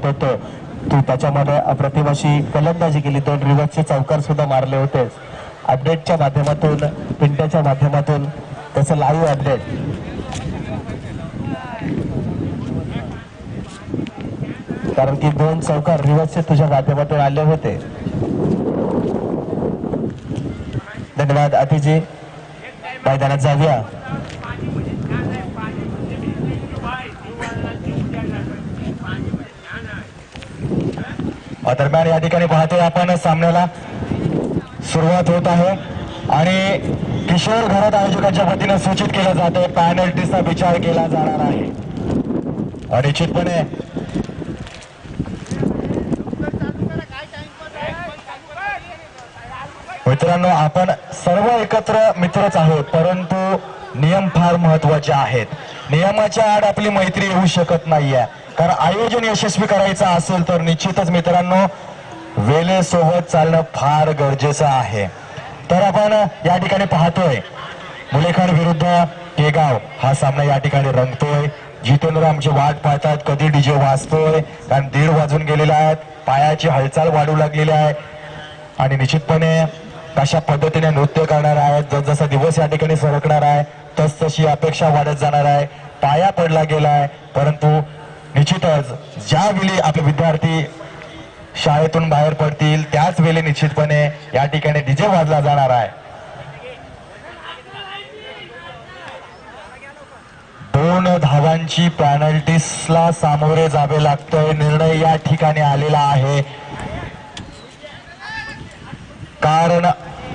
पाहत होतो तू त्याच्यामध्ये अप्रतिम अशी फलंदाजी केली, 2 रिव्हर्सचे चौकार सुद्धा मारले होतेस. अपडेटच्या माध्यमातून, पिंट्याच्या माध्यमातून त्याचं लाईव्ह अपडेट. कारण की 2 चौकार रिव्हर्सचे तुझ्या माध्यमातून आले होते. धन्यवाद अतिजी. मैदानात जाऊया. दरम्यान या ठिकाणी पाहतोय आपण सामन्याला सुरुवात होत आहे आणि किशोर घरात आयोजकांच्या वतीने सूचित केलं जाते पॅनल्टीचा विचार केला जाणार आहे. निश्चितपणे मित्रांनो आपण सर्व एकत्र मित्रच आहोत, परंतु नियम फार महत्वाचे आहेत. नियमाच्या आड आपली मैत्री येऊ शकत नाहीये. कारण आयोजन यशस्वी करायचं असेल तर निश्चितच मित्रांनो वेळेसोबत चालणं फार गरजेचं आहे. तर आपण या ठिकाणी पाहतोय मुलेखाड विरुद्ध केगाव हा सामना या ठिकाणी रंगतोय. जितेंद्र आमची वाट पाहतात कधी डीजे वाजतोय, कारण 1:30 वाजून गेलेले आहेत. पायाची हालचाल वाढू लागलेली आहे आणि निश्चितपणे कशा पद्धतीने नृत्य करणार आहेत. जसजसा दिवस या ठिकाणी सरकणार आहे तसतशी अपेक्षा वाढत जाणार आहे. पाया पडला गेलाय, परंतु निश्चितच ज्यावेळी आपले विद्यार्थी शाळेतून बाहेर पडतील त्याच वेळी निश्चितपणे या ठिकाणी डीजे वाजला जाणार आहे. 2 धावांची पॅनल्टीसला सामोरे जावे लागतंय. निर्णय या ठिकाणी आलेला आहे, कारण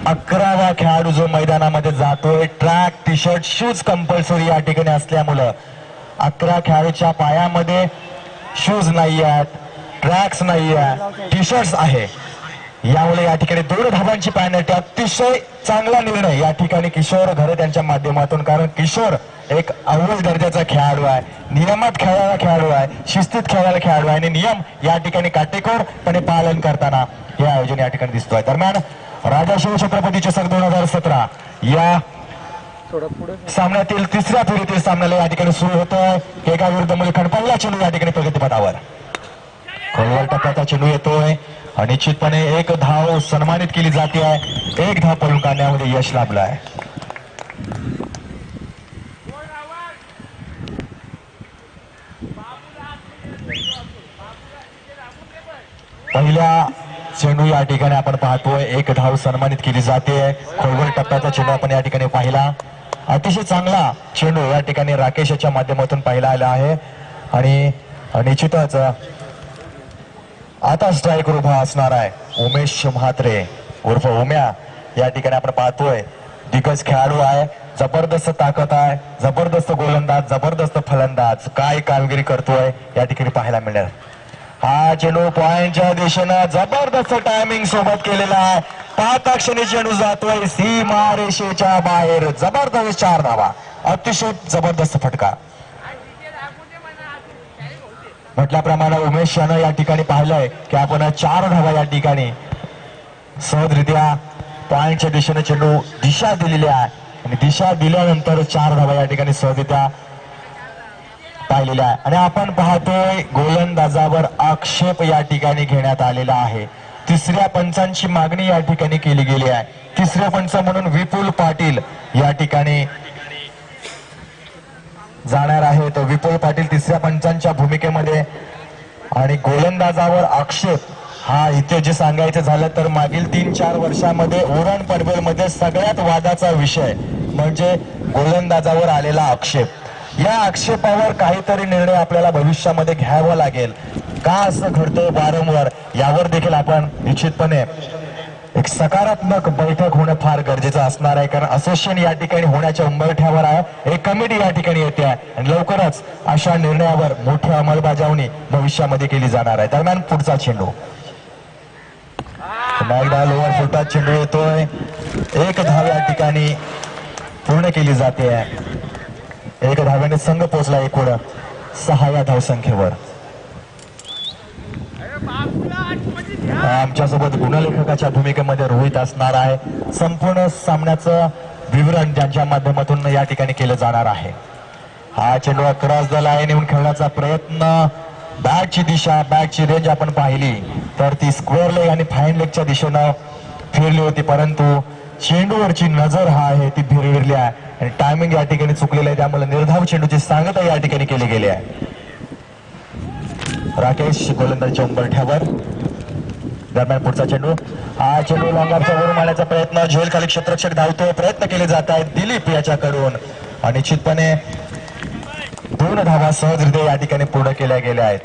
11वा खेळाडू जो मैदानामध्ये जातोय track T shirt shoes compulsory या ठिकाणी असल्यामुळं 11 खेळाडूच्या पायामध्ये शूज नाही आहेत, ट्रॅक्स नाही आहे, टी शर्ट्स आहे. यामुळे या ठिकाणी 2 धावांची पॅनल्टी. अतिशय चांगला निर्णय या ठिकाणी किशोर घरे त्यांच्या माध्यमातून, कारण किशोर एक अव्वल दर्जाचा खेळाडू आहे, नियमात खेळणारा खेळाडू आहे, शिस्तीत खेळणारा खेळाडू आहे आणि नियम या ठिकाणी काटेकोरपणे पालन करताना हे आयोजन या ठिकाणी दिसतोय. दरम्यान राजा शिवछत्रपती चषक 2017 या सामन्यातील 3ऱ्या फेरीतील सामन्याला या ठिकाणी सुरू होतोय. केगाव विरुद्ध मुलेखाड. पहिला चेंडू या ठिकाणी प्रगतीपथावर. खोलवर टप्प्याचा चेंडू येतोय. निश्चितपणे 1 धाव सन्मानित केली जाते आहे. 1 धाव पळून काढण्यामध्ये यश लाभलं आहे. पहिल्या चेंडू या ठिकाणी आपण पाहतोय 1 धाव सन्मानित केली जाते. खोलवर टप्प्याचा चेंडू आपण या ठिकाणी पाहिला. अतिशय चांगला चेंडू या ठिकाणी राकेशच्या माध्यमातून पाहिला आला आहे आणि निश्चितच आता स्ट्राईक उभा असणार आहे उमेश म्हात्रे उर्फ उम्या. या ठिकाणी आपण पाहतोय दिग्गज खेळाडू आहे, जबरदस्त ताकद आहे, जबरदस्त गोलंदाज, जबरदस्त फलंदाज. काय कामगिरी करतोय या ठिकाणी पाहायला मिळेल. हा चेंडू पॉइंटच्या दिशेनं जबरदस्त टायमिंग सोबत केलेला आहे. पाहता क्षणी चेंडू जातोय सीमा रेषेच्या बाहेर. जबरदस्त 4 धावा. अतिशय जबरदस्त फटका. म्हटल्याप्रमाणे उमेश यानं या ठिकाणी पाहिलंय की आपण 4 धावा या ठिकाणी सहजरित्या पॉइंटच्या दिशेने चेंडू दिशा दिलेली आहे आणि दिशा दिल्यानंतर 4 धावा या ठिकाणी सहजरित्या पाहिलेला आहे. आणि आपण पाहतोय गोलंदाजावर आक्षेप या ठिकाणी घेण्यात आलेला आहे. 3ऱ्या पंचांची मागणी या ठिकाणी केली गेली आहे. 3रे पंच म्हणून विपुल पाटील या ठिकाणी जाणार आहे. तर विपुल पाटील 3ऱ्या पंचांच्या भूमिकेमध्ये. आणि गोलंदाजावर आक्षेप हा इथे जे सांगायचं झालं तर मागील 3-4 वर्षामध्ये उरण पनवेल मध्ये सगळ्यात वादाचा विषय म्हणजे गोलंदाजावर आलेला आक्षेप. या आक्षेपावर काहीतरी निर्णय आपल्याला भविष्यामध्ये घ्यावा लागेल. का असं घडतंय वारंवार यावर देखील आपण निश्चितपणे एक सकारात्मक बैठक होणं फार गरजेचं असणार आहे. कारण असोसिएशन या ठिकाणी होण्याच्या उंबरठ्यावर आहे. एक कमिटी या ठिकाणी येते आहे आणि लवकरच अशा निर्णयावर मोठी अंमलबजावणी भविष्यामध्ये केली जाणार आहे. दरम्यान पुढचा चेंडू एकदा लोअर फुटात चेंडू येतोय. 1 धाव या ठिकाणी पूर्ण केली जाते आहे. 1 धाव्याने संघ पोहोचला एकूण 6व्या धावसंख्येवर. आमच्यासोबत गुणलेखकाच्या भूमिकेमध्ये रोहित असणार आहे. संपूर्ण सामन्याचं विवरण ज्यांच्या माध्यमातून या ठिकाणी केलं जाणार आहे. हा चेंडू क्रॉस द लाईन येऊन खेळण्याचा प्रयत्न बॅटची दिशा, बॅटची रेंज आपण पाहिली तर ती स्क्वेअर लेग आणि फाईन लेगच्या दिशेनं फिरली होती, परंतु चेंडूवरची नजर हा आहे ती भिरविरली आहे आणि टायमिंग या ठिकाणी चुकलेलं आहे, त्यामुळे निर्धाव चेंडूची सांगता या ठिकाणी केली गेली आहे. राकेश गोलंदाजीच्या उंबरठ्यावर. दरम्यान पुढचा चेंडू, हा चेंडू लॉंगारच्या वरून मारण्याचा प्रयत्न, झेल खाली क्षेत्ररक्षक धावतोय, प्रयत्न केले जात आहेत दिलीप याच्याकडून आणि निश्चितपणे 2 धावा सहजरित्या या ठिकाणी पूर्ण केल्या गेल्या आहेत.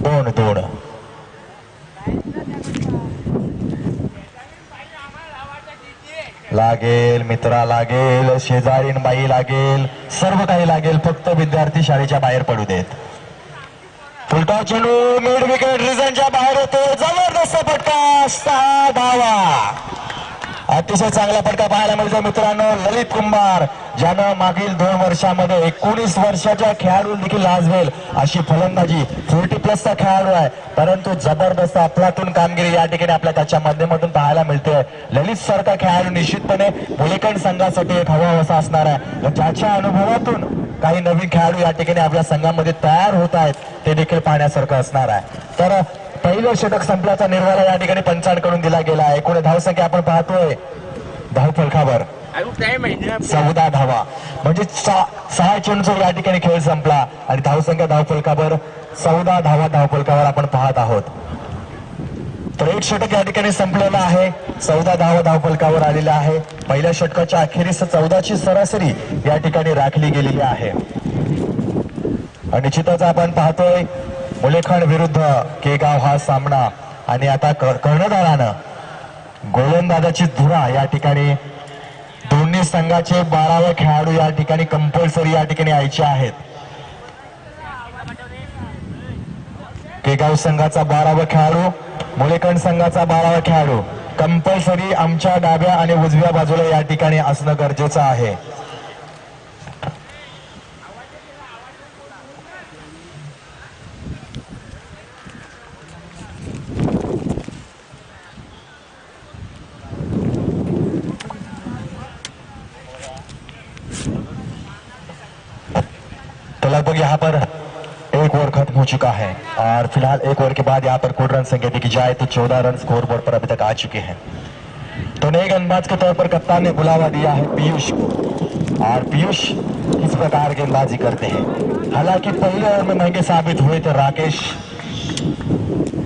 2-2. लागेल मित्रा, लागेल शेजारीन बाई, लागेल सर्व काही लागेल, फक्त विद्यार्थी शाळेच्या बाहेर पडू देत. फुलटॉस चेंडू मिड विकेट रिझनच्या बाहेर होतो, जबरदस्त फटका, 6 धावा. अतिशय चांगला फटका पाहायला मिळतो मित्रांनो. ललित कुंभार ज्यानं मागील 2 वर्षामध्ये 19 वर्षाच्या खेळाडू देखील लाजवेल अशी फलंदाजी, 40+ खेळाडू आहे, परंतु जबरदस्त अफलातून कामगिरी या ठिकाणी आपल्या त्याच्या माध्यमातून पाहायला मिळते. ललित सारखा खेळाडू निश्चितपणे मुलेखंड संघासाठी एक हवा असणार आहे, ज्याच्या अनुभवातून काही नवीन खेळाडू या ठिकाणी आपल्या संघामध्ये तयार होत आहेत, ते देखील पाहण्यासारखं असणार आहे. तर पहिलं षटक संपल्याचा निर्वाळा या ठिकाणी पंचांकडून दिला गेला आहे. एकूण धावसंख्या आपण पाहतोय धावफलकावर 14 धावा, म्हणजे 6 चेंडूचा या ठिकाणी खेळ संपला आणि धावसंख्या धावफलकावर 14 धावा धावफलकावर आपण पाहत आहोत. तर एक षटक या ठिकाणी संपलेलं आहे, 14 धावा धावफलकावर आलेला आहे. पहिल्या षटकाच्या अखेरीस 14ची सरासरी या ठिकाणी राखली गेलेली आहे आणि निश्चितच आपण पाहतोय मुलेखंड विरुद्ध केगाव हा सामना आणि आता कर्णधारानं गोलंदाजाची धुरा या ठिकाणी दोन्ही संघाचे 12वे खेळाडू या ठिकाणी कंपल्सरी या ठिकाणी यायचे आहेत. केगाव संघाचा 12वा खेळाडू, मुलेखंड संघाचा 12वा खेळाडू कंपल्सरी आमच्या डाव्या आणि उजव्या बाजूला या ठिकाणी असणं गरजेचं आहे. तो लगभग यहाँ पर एक ओवर खत्म हो चुका है और फिलहाल एक ओवर के बाद यहाँ पर कुल रन संख्या देखी जाए तो 14 रन स्कोर बोर्ड पर अभी तक आ चुके हैं. तो नए गेंदबाज के तौर पर कप्तान ने बुलावा दिया है पीयूष को और पीयूष किस प्रकार गेंदबाजी करते हैं. हालांकि पहले ओवर में महंगे साबित हुए थे राकेश,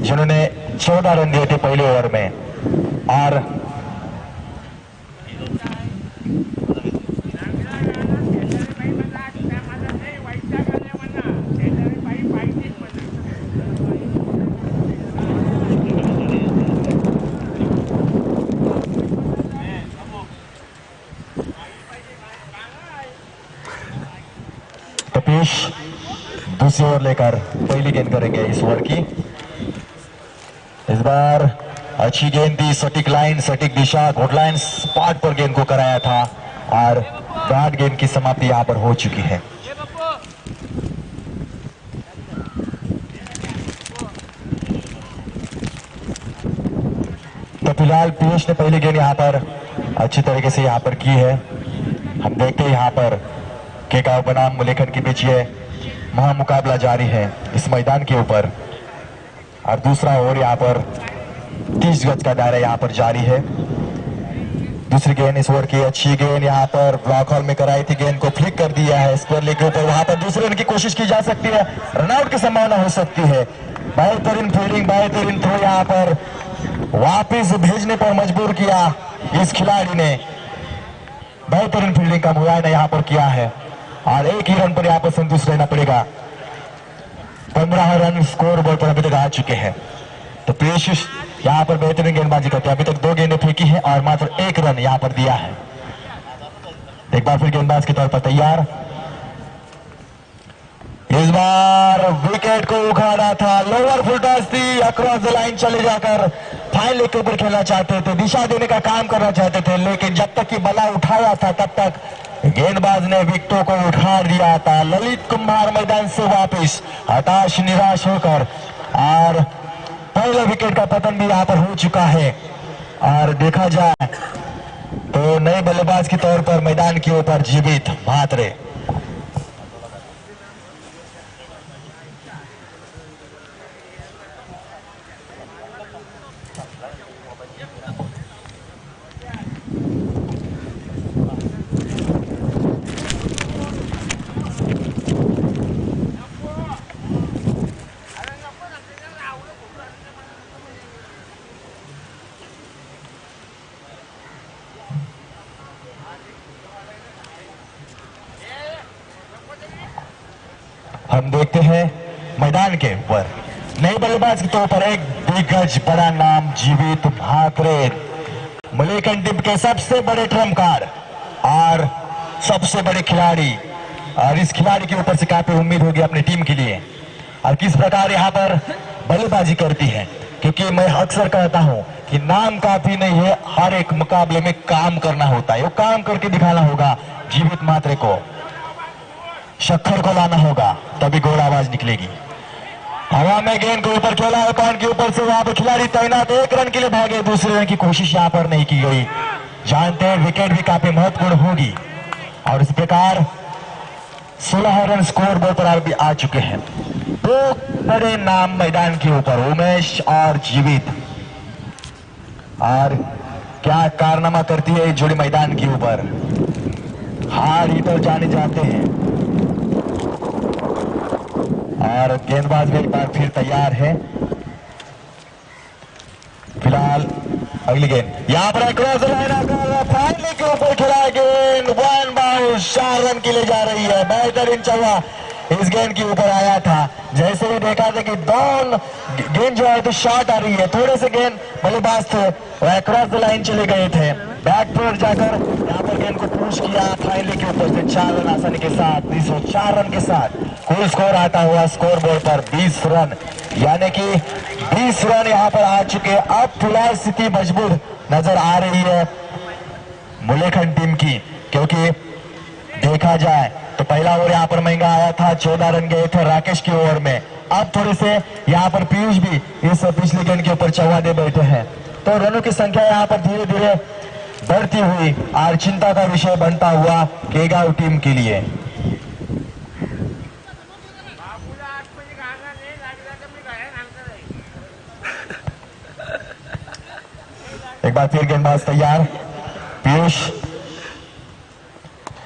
जिन्होंने 14 रन दिए थे पहले ओवर में और पीयूष दूसरी ओवर लेकर पहली गेंद करेंगे इस ओवर की. इस बार अच्छी गेंद थी, सटीक लाइन, सटीक दिशा, गुड लाइन स्पॉट पर गेंद को कराया था और बैट गेंद की समाप्ति यहां पर हो चुकी है. तो फिलहाल पीयूष ने पहली गेंद यहां पर अच्छी तरीके से यहां पर की है. हम देखते हैं यहां पर केगाव बनाम मुलेखंड के बीच ये महामुकाबला जारी है इस मैदान के ऊपर और दूसरा ओवर यहाँ पर 30 गज का दायरा यहाँ पर जारी है. दूसरी गेंद इस ओवर की अच्छी गेंद यहाँ पर ब्लॉक हॉल में कराई थी, गेंद को फ्लिक कर दिया है स्क्वायर लेग के ऊपर. वहां पर दूसरे रन की कोशिश की जा सकती है, रनआउट की संभावना हो सकती है. बेहतरीन फील्डिंग, बेहतरीन थ्रो यहाँ पर वापिस भेजने पर मजबूर किया इस खिलाड़ी ने. बेहतरीन फील्डिंग का मुआयना यहाँ पर किया है और एक ही रन पर यहाँ पर संतुष्ट रहना पड़ेगा. 15 रन स्कोर बोर्ड पर अभी तक आ चुके हैं. तो पीयूष यहाँ पर बेहतरीन गेंदबाजी करते हैं, अभी तक 2 गेंदें फेंकी है और मात्र 1 रन यहाँ पर दिया है. एक बार फिर गेंदबाज के तौर पर तैयार. इस बार विकेट को उखाड़ा था, लोअर फुल टॉस थी, अक्रॉस द लाइन चले जाकर फाइन लेग के ऊपर खेलना चाहते थे, दिशा देने का काम करना चाहते थे, लेकिन जब तक कि बल्ला उठाया था तब तक गेंदबाज ने विकेटों को उठा दिया था. ललित कुंभार मैदान से वापस हताश निराश होकर और पहले विकेट का पतन भी यहाँ पर हो चुका है. और देखा जाए तो नए बल्लेबाज के तौर पर मैदान के ऊपर जीवित म्हात्रे. हम देखते हैं मैदान के ऊपर नए बल्लेबाज के तौर पर एक दिग्गज बड़ा नाम जीवित म्हात्रे, मलेकन टीम के सबसे बड़े ट्रम्प कार्ड और सबसे बड़े खिलाड़ी। और इस खिलाड़ी के ऊपर से काफी उम्मीद होगी अपनी टीम के लिए और किस प्रकार यहाँ पर बल्लेबाजी करती है, क्योंकि मैं अक्सर कहता हूं कि नाम काफी नहीं है, हर एक मुकाबले में काम करना होता है। वो काम करके दिखाना होगा जीवित म्हात्रे को, शक्कर को लाना होगा, तभी गोल आवाज निकलेगी। हवा में गेंद को ऊपर खेला है, पान के ऊपर से वहां पर खिलाड़ी तैनात, एक रन के लिए भागे, दूसरे रन की कोशिश यहाँ पर नहीं की गई। जानते हैं विकेट भी काफी महत्वपूर्ण होगी और इस प्रकार 16 रन स्कोर बोर्ड पर भी आ चुके हैं। दो बड़े नाम मैदान के ऊपर, उमेश और जीवित। और क्या कारनामा करती है ये जोड़ी मैदान के ऊपर, हार हीटर जाने जाते हैं। और गेंदबाज भी एक बार फिर तैयार है। फिलहाल अगली गेंद यहाँ पर फाइनली के ऊपर खिला गेंद, वन बाउंस, 4 रन के लिए जा रही है। बेहतरीन चौका इस गेंद के ऊपर आया था। जैसे ही देखा था कि दोनों गेंद जो है तो शॉर्ट आ रही है, थोड़े से गेंद बल्लेबाज थे वह क्रॉस द लाइन चले गए थे, बैक पर जाकर यहाँ पर गेंद को पुश किया फाइनली के ऊपर से 4 रन आसानी के साथ, 204 रन के साथ कुल स्कोर आता हुआ स्कोर बोर्ड पर 20 रन, यानी कि 20 रन यहाँ पर आ चुके। अब फिलहाल स्थिति मजबूत नजर आ रही है मुलेखन टीम की, क्योंकि देखा जाए तो पहला ओवर यहाँ पर महंगा आया था, 14 रन गए थे राकेश के ओवर में। अब थोड़े से यहाँ पर पीयूष भी इस पिछली गेंद के ऊपर चौवा दे बैठे हैं, तो रनों की संख्या यहाँ पर धीरे धीरे बढ़ती हुई और चिंता का विषय बनता हुआ केगांव टीम के लिए। एक बार फिर गेंदबाज तैयार, पीयूष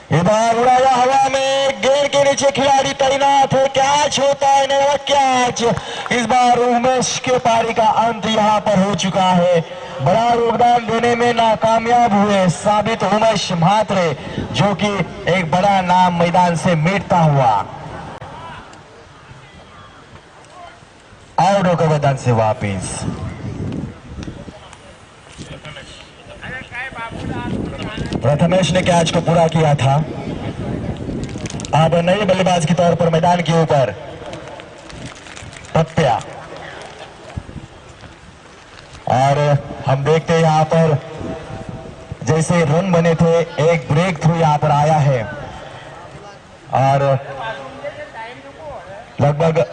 इधर उड़ाया हवा में, गेंद के नीचे खिलाड़ी तैनात है, कैच होता है, नया कैच। इस बार उमेश के पारी का अंत यहां पर हो चुका है। बड़ा योगदान देने में नाकामयाब हुए साबित उमेश म्हात्रे, जो कि एक बड़ा नाम मैदान से मिटता हुआ आउट होकर मैदान से वापिस। प्रथमेश ने कैच को पूरा किया था। अब नए बल्लेबाज के तौर पर मैदान के ऊपर पत्या, और हम देखते हैं यहाँ पर जैसे रन बने थे, एक ब्रेक थ्रू यहाँ पर आया है और लगभग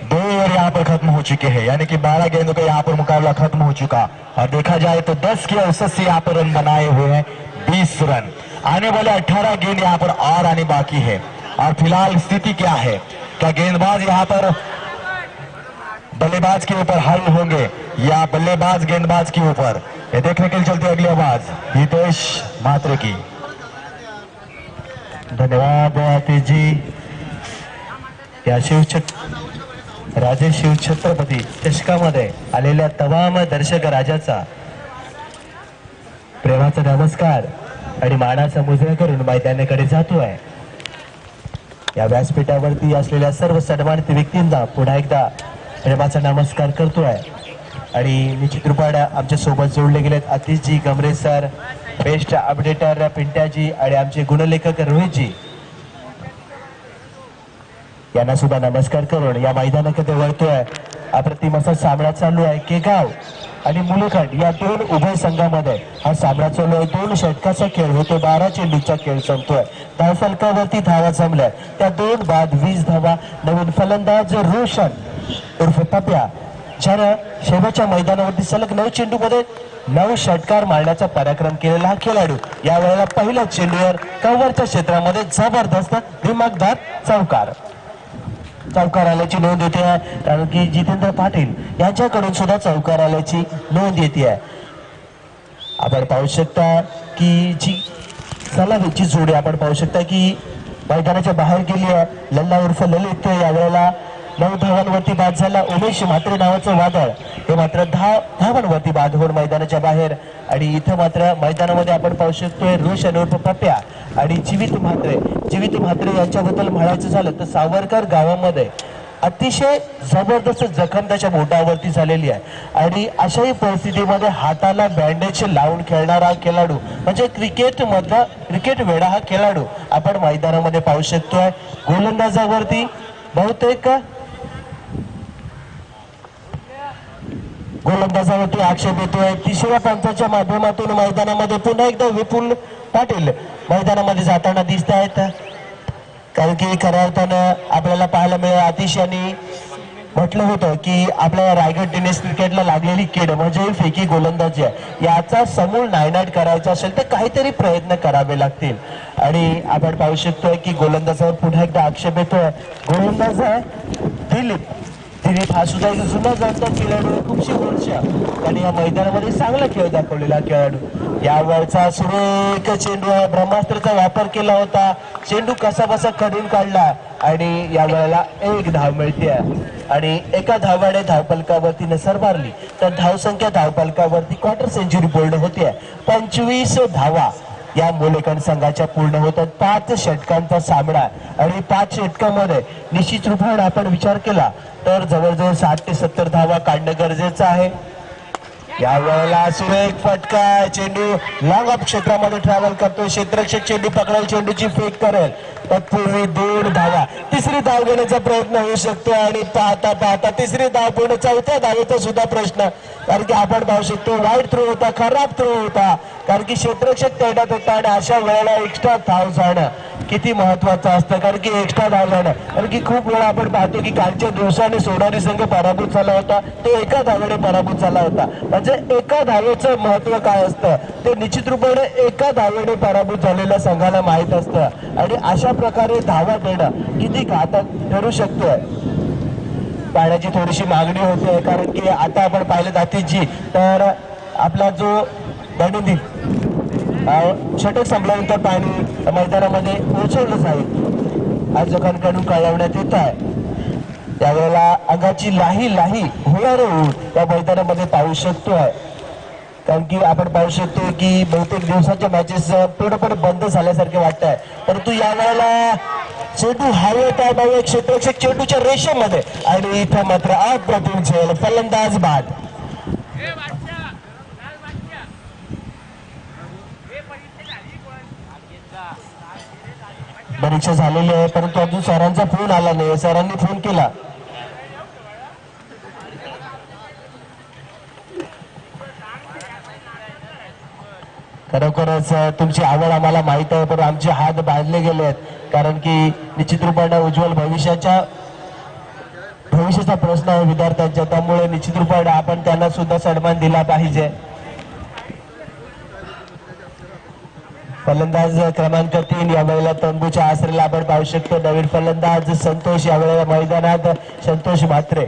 2 ओवर यहाँ पर खत्म हो चुके हैं, यानी कि 12 गेंदों का यहाँ पर मुकाबला खत्म हो चुका। और देखा जाए तो 10 के औसत से यहाँ पर रन बनाए हुए हैं 20 रन। आने वाले 18 गेंद यहाँ पर और आने बाकी है। और फिलहाल स्थिति क्या है, क्या गेंदबाज यहाँ पर बल्लेबाज के ऊपर हावी होंगे या बल्लेबाज गेंदबाज के ऊपर, ये देखने के लिए चलती अगली आवाज हितेश म्हात्रे की। धन्यवाद आतिश जी। या राजे शिव छत्रपती चषकामध्ये आलेल्या तमाम दर्शक राजाचा प्रेमाचा नमस्कार आणि मानाचा मुजरा करून मैदानाकडे जातोय। या व्यासपीठावरती असलेल्या सर्व सन्मानित व्यक्तींना पुन्हा एकदा प्रेमाचा नमस्कार करतोय आणि निश्चित रूपाने आमच्या सोबत जोडले गेलेत आतिश जी, गमरे सर, बेस्ट अपडेटर पिंट्याजी आणि आमचे गुणलेखक रोहितजी यांना सुद्धा नमस्कार करून या मैदानाकडे वळतोय। अप्रतिम असा सामना चालू आहे केगाव आणि मुलेखंड या दोन उभय संघामध्ये हा सामना चालू आहे। 2 षटकाचा खेळ होतो, 12 चेंडूचा खेळ संपतोय। धावफलकावरती धावा जमल्या त्या 2 बाद 20 धावा। नवीन फलंदाज रोशन उर्फ पप्या, ज्यानं शेवटच्या मैदानावरती सलग 9 चेंडूमध्ये 9 षटकार मारण्याचा पराक्रम केलेला हा खेळाडू या वेळेला पहिल्या चेंडूवर कव्हरच्या क्षेत्रामध्ये जबरदस्त दिमागदार चौकार आल्याची नोंद येते आहे, कारण की जितेंद्र पाटील यांच्याकडून सुद्धा चौकार आल्याची नोंद येते आहे। आपण पाहू शकता की जी सलामीची जोडी आपण पाहू शकता की मैदानाच्या बाहेर गेली आहे लल्ला उर्फ ललित यावेळेला 9 धावांवरती बाद झाला. उमेश म्हात्रे नावाचं वादळ हे मात्र 10 धावांवरती बाद होऊन मैदानाच्या बाहेर. आणि इथं मात्र मैदानामध्ये आपण पाहू शकतोय रोशन उर्फ पप्प्या आणि जीवित म्हात्रे यांच्याबद्दल म्हणायचं झालं तर सावरकर गावामध्ये अतिशय जबरदस्त जखम त्याच्या बोटावरती झालेली आहे. आणि अशाही परिस्थितीमध्ये हाताला बँडेज लावून खेळणारा खेळाडू म्हणजे क्रिकेट वेडा हा खेळाडू आपण मैदानामध्ये पाहू शकतोय. गोलंदाजावरती बहुतेक आक्षेप येतोय. तिसऱ्या पंचाच्या माध्यमातून मैदानामध्ये पुन्हा एकदा विपुल पाटील मैदानामध्ये जाताना दिसत आहेत. कारण की खऱ्या अर्थानं आपल्याला पाहायला मिळेल आतिश यांनी म्हटलं होतं की आपल्या रायगड टेनिस क्रिकेटला लागलेली कीड म्हणजे फेकी गोलंदाजी आहे. याचा समूळ नायनाट करायचा असेल तर काहीतरी प्रयत्न करावे लागतील. आणि आपण पाहू शकतोय की गोलंदाजावर पुन्हा एकदा आक्षेप येतोय. गोलंदाज आहे दिलीप हा सुद्धा एक जुना जाणता खेळाडू खूपशी वर्ष आणि या मैदानामध्ये चांगला खेळ दाखवलेला खेळाडू. यावरचा सुरेख चेंडू ब्रह्मास्त्राचा वापर केला होता. चेंडू कसा बसा कढून काढला आणि या वेळेला 1 धाव मिळते. आणि एका धावाने धावफलकावरती नजर मारली तर धावसंख्या धावफलकावरती क्वार्टर सेंचुरी पूर्ण होते. 25 धावा या मुलेकण संघाच्या पूर्ण होतात. 5 षटकांचा सामना आणि 5 षटकामध्ये निश्चित रूपाने आपण विचार केला तर जवळजवळ 60 ते 70 धावा काढणं गरजेचं आहे. या वेळेला सुरेख फटका चेंडू लॉंग ऑफ क्षेत्रामध्ये ट्रॅव्हल करतो. क्षेत्ररक्षक चेंडू पकडेल चेंडूची फेक करेल तत्पूर्वी 2 धावा. तिसरी धाव घेण्याचा प्रयत्न होऊ शकतो आणि पाहता पाहता तिसरी धाव पूर्ण. चौथ्या धावेचा सुद्धा प्रश्न कारण की आपण पाहू शकतो वाईट थ्रो होता खराब थ्रो होता कारण की क्षेत्ररक्षक तैनात होता. आणि अशा वेळेला एक्स्ट्रा धाव जाणं किती महत्वाचं असतं कारण की एक्स्ट्रा धाव जाणं कारण की खूप वेळा आपण पाहतो की कालच्या दिवसाने सोनारी संघ पराभूत झाला होता तो एका धावेने पराभूत झाला होता. म्हणजे एका धावेचं महत्व काय असतं ते निश्चित रूपाने एका धावेने पराभूत झालेल्या संघाला माहीत असतं. आणि अशा प्रकारे धावा देणं किती घातक ठरू शकतोय. पाण्याची थोडीशी मागणी होते कारण की आता आपण पाहिलं जातीची तर आपला जो दैनंदिन षटक संपल्यानंतर पाणी मैदानामध्ये पोहोचवलं जाईल आज लोकांकडून कळवण्यात येत आहे. त्यावेळेला अंगाची लाही होणार या मैदानामध्ये पाहू शकतोय. कारण की आपण पाहू शकतो की बहुतेक दिवसाच्या मॅचेस पूर्णपणे बंद झाल्यासारखे वाटत आहे. परंतु या वेळेला चेंडू हवेत आहे क्षेत्ररक्षक चेंडूच्या रेषेमध्ये आणि इथं मात्र अप्रतिम झेल फलंदाज बाद. परीक्षा झालेली आहे परंतु अजून सरांचा फोन आला नाही. सरांनी फोन केला. खरोखरच तुमची आवड आम्हाला माहित आहे पण आमचे हात बांधले गेले आहेत कारण की निश्चित रूपाने उज्ज्वल भविष्याचा प्रश्न आहे विद्यार्थ्यांच्या. त्यामुळे निश्चित रूपाने आपण त्यांना सुद्धा सन्मान दिला पाहिजे. फलंदाज क्रमांक 3 या वेळेला तंबूच्या आसरेला आपण पाहू शकतो. नवीन फलंदाज संतोष या वेळेला मैदानात. संतोष म्हात्रे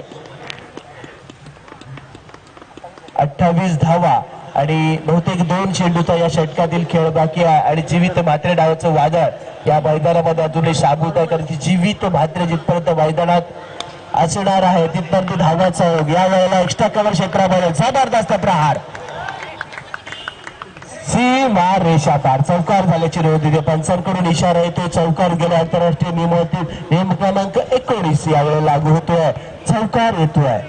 28 धावा आणि बहुतेक 2 चेंडूचा या षटकातील खेळ बाकी आहे. आणि जीवित म्हात्रे डावाचं वादळ या मैदानामध्ये अजूनही शाबूत आहे कारण की जीवित म्हात्रे जिथपर्यंत मैदानात असणार आहे तिथपर्यंत धावाचा या वेळेला एक्स्ट्रा कव्हर क्षेत्रामध्ये जबरदस्त प्रहार सीमा रेषा पार. चौकार झाल्याची नोंद दिली. पंचांकडून इशारा येतो. चौकार गेले आंतरराष्ट्रीय नियम क्रमांक 19 यावेळेला लागू होतोय. चौकार येतोय.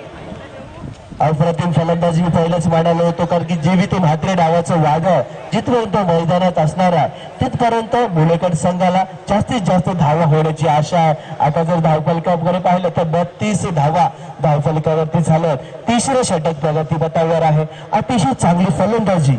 अप्रतिम फलंदाजी मी पहिलेच म्हणालो होतो कारण की जीवित म्हात्रे डावाचं वादळ जिथपर्यंत मैदानात असणार आहे तिथपर्यंत मुलेकड संघाला जास्तीत जास्त धावा होण्याची आशा आहे. आता जर धावफलकाकडे पाहिलं तर 32 धावा धावफलकावरती झालं. तिसरं षटक प्रगतीपथावर आहे. अतिशय चांगली फलंदाजी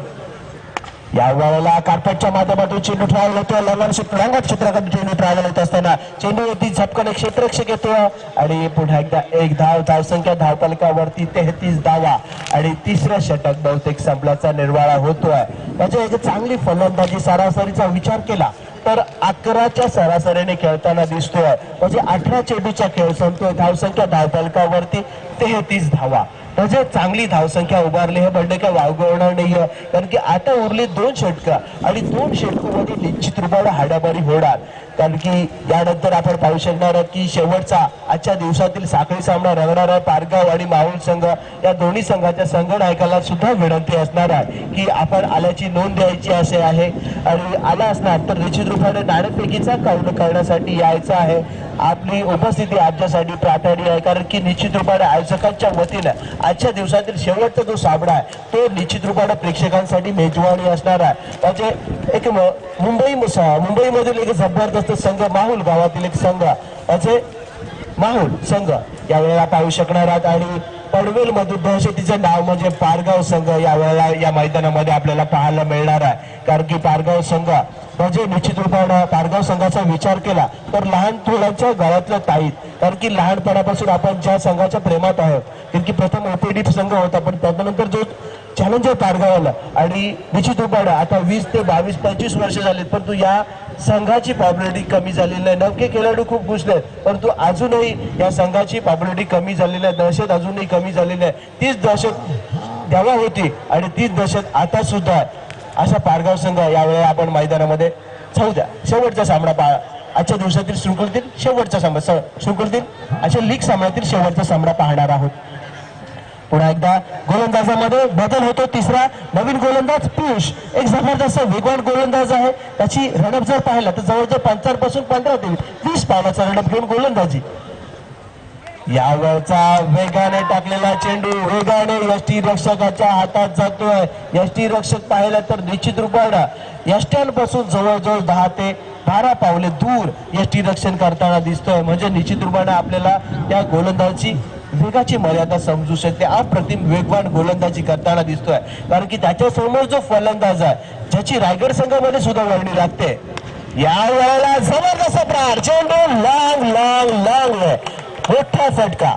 या वेळेला कार्पेटच्या माध्यमातून चेंडू ट्रॅव्हल होतो. लंगट क्षेत्राकडे चेंडू ट्रॅव्हल होत असताना चेंडूवरती झपकन क्षेत्ररक्षक येतो आणि पुन्हा एकदा 1 धाव. धावसंख्या धावफलकावरती 33 धावा आणि तिसरं षटक बहुतेक संपल्याचा निर्वाळा होतोय. म्हणजे एक चांगली फलंदाजी सरासरीचा विचार केला तर 11च्या सरासरीने खेळताना दिसतोय. म्हणजे 18 चेंडूचा खेळ संपतोय. धावसंख्या धावफलकावरती 33 धावा. म्हणजे चांगली धावसंख्या उभारली हे म्हणणं काय वावगवणार नाहीये, कारण की आता उरले 2 षटकं आणि 2 षटकामध्ये निश्चित रूपाने हाडामारी होणार. कारण की यानंतर आपण पाहू शकणार आहोत की शेवटचा आजच्या दिवसातील साखळी सामना रंगणार आहे. पारगाव आणि माहुल संघ या दोन्ही संघाच्या संघनायकाला सुद्धा विनंती असणार आहे की आपण आल्याची नोंद द्यायची असे आहे आणि आला असणार तर निश्चित रूपाने नाणेफेकीचा काउंट करण्यासाठी यायचं आहे. आपली उपस्थिती आमच्यासाठी प्राधान्य आहे, कारण की निश्चित रूपाने आयोजकांच्या वतीनं आजच्या दिवसातील शेवटचा जो सामना आहे तो निश्चित रूपाने प्रेक्षकांसाठी मेजवानी असणार आहे. म्हणजे एक मुंबईमधील एक जबरदस्त संघ माहुल गावातील एक संघ म्हणजे माहुल संघ यावेळेला पाहू शकणार आहात आणि पनवेल मधून दहशतीचं नाव म्हणजे पारगाव संघ यावेळेला या मैदानामध्ये आपल्याला पाहायला मिळणार आहे. कारण की पारगाव संघ म्हणजे निश्चित रूपाने पारगाव संघाचा विचार केला तर लहान थोड्यांच्या गावातलं ताईत, कारण की लहानपणापासून आपण ज्या संघाच्या प्रेमात आहोत, कारण की प्रथम ओपीडी संघ होता पण त्यानंतर जो चॅलेंजर पारगावला आणि निश्चित रूपाने आता 20 ते 22-25 वर्ष झालीत परंतु या संघाची पॉप्युलरिटी कमी झालेली नाही. नवके खेळाडू खूप घुसले परंतु अजूनही या संघाची पॉप्युलरिटी कमी झालेली आहे. दहशत अजूनही कमी झालेली आहे. तीच दहशत तेव्हा होती आणि तीच दहशत आता सुद्धा. अशा पारगाव संघ यावेळेला आपण मैदानामध्ये जाऊ द्या. शेवटचा सामना आजच्या दिवसातील शृंखलेतील शेवटचा सामना शृंखलेतील अशा लीग सामन्यातील शेवटचा सामना पाहणार आहोत. पुन्हा एकदा गोलंदाजामध्ये बदल होतो. तिसरा नवीन गोलंदाज पियुष एक जबरदस्त वेगवान गोलंदाज आहे. त्याची रनअप जर पाहिला तर जवळजवळ 55 पासून 15 ते 20 पावलाचा रनअप घेऊन गोलंदाजी. यावरचा वेगाने टाकलेला चेंडू वेगाने यष्टी रक्षकाच्या हातात जातोय. यष्टी रक्षक पाहिला तर निश्चित रूपाने यष्ट्यांपासून जवळजवळ 10 ते 12 पावले दूर यष्टी रक्षण करताना दिसतोय. म्हणजे निश्चित रूपाने आपल्याला त्या गोलंदाजी वेगाची मर्यादा समजू शकते. अप्रतिम वेगवान गोलंदाजी करताना दिसतोय, कारण की त्याच्या समोर जो फलंदाज आहे ज्याची रायगड संघामध्ये सुद्धा वर्णी लागते. या वेळेला जबरदस्त प्रहार, चेंडू लांब मोठा फटका,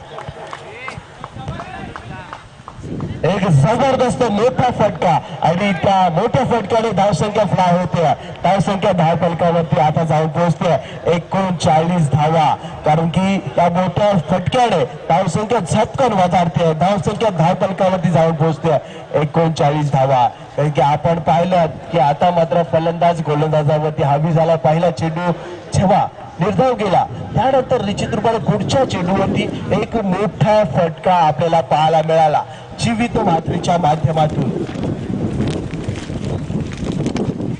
एक जबरदस्त मोठा फटका आणि त्या मोठ्या फटक्याने धावसंख्या फ्लाय होते. धावसंख्या धावफलकावरती आता जाऊन पोहोचते 39 धावा, कारण की त्या मोठ्या फटक्याने धावसंख्या झटकन वधारते. धावसंख्या धावफलकावरती जाऊन पोहोचते 39 धावा. कारण की आपण पाहिलं की आता मात्र फलंदाज गोलंदाजावरती हावी झाला. पहिला चेंडू जेव्हा निर्धाव गेला त्यानंतर निश्चित रूपाने पुढच्या चेंडूवरती एक मोठा फटका आपल्याला पाहायला मिळाला जीवित मात्रेच्या माध्यमातून.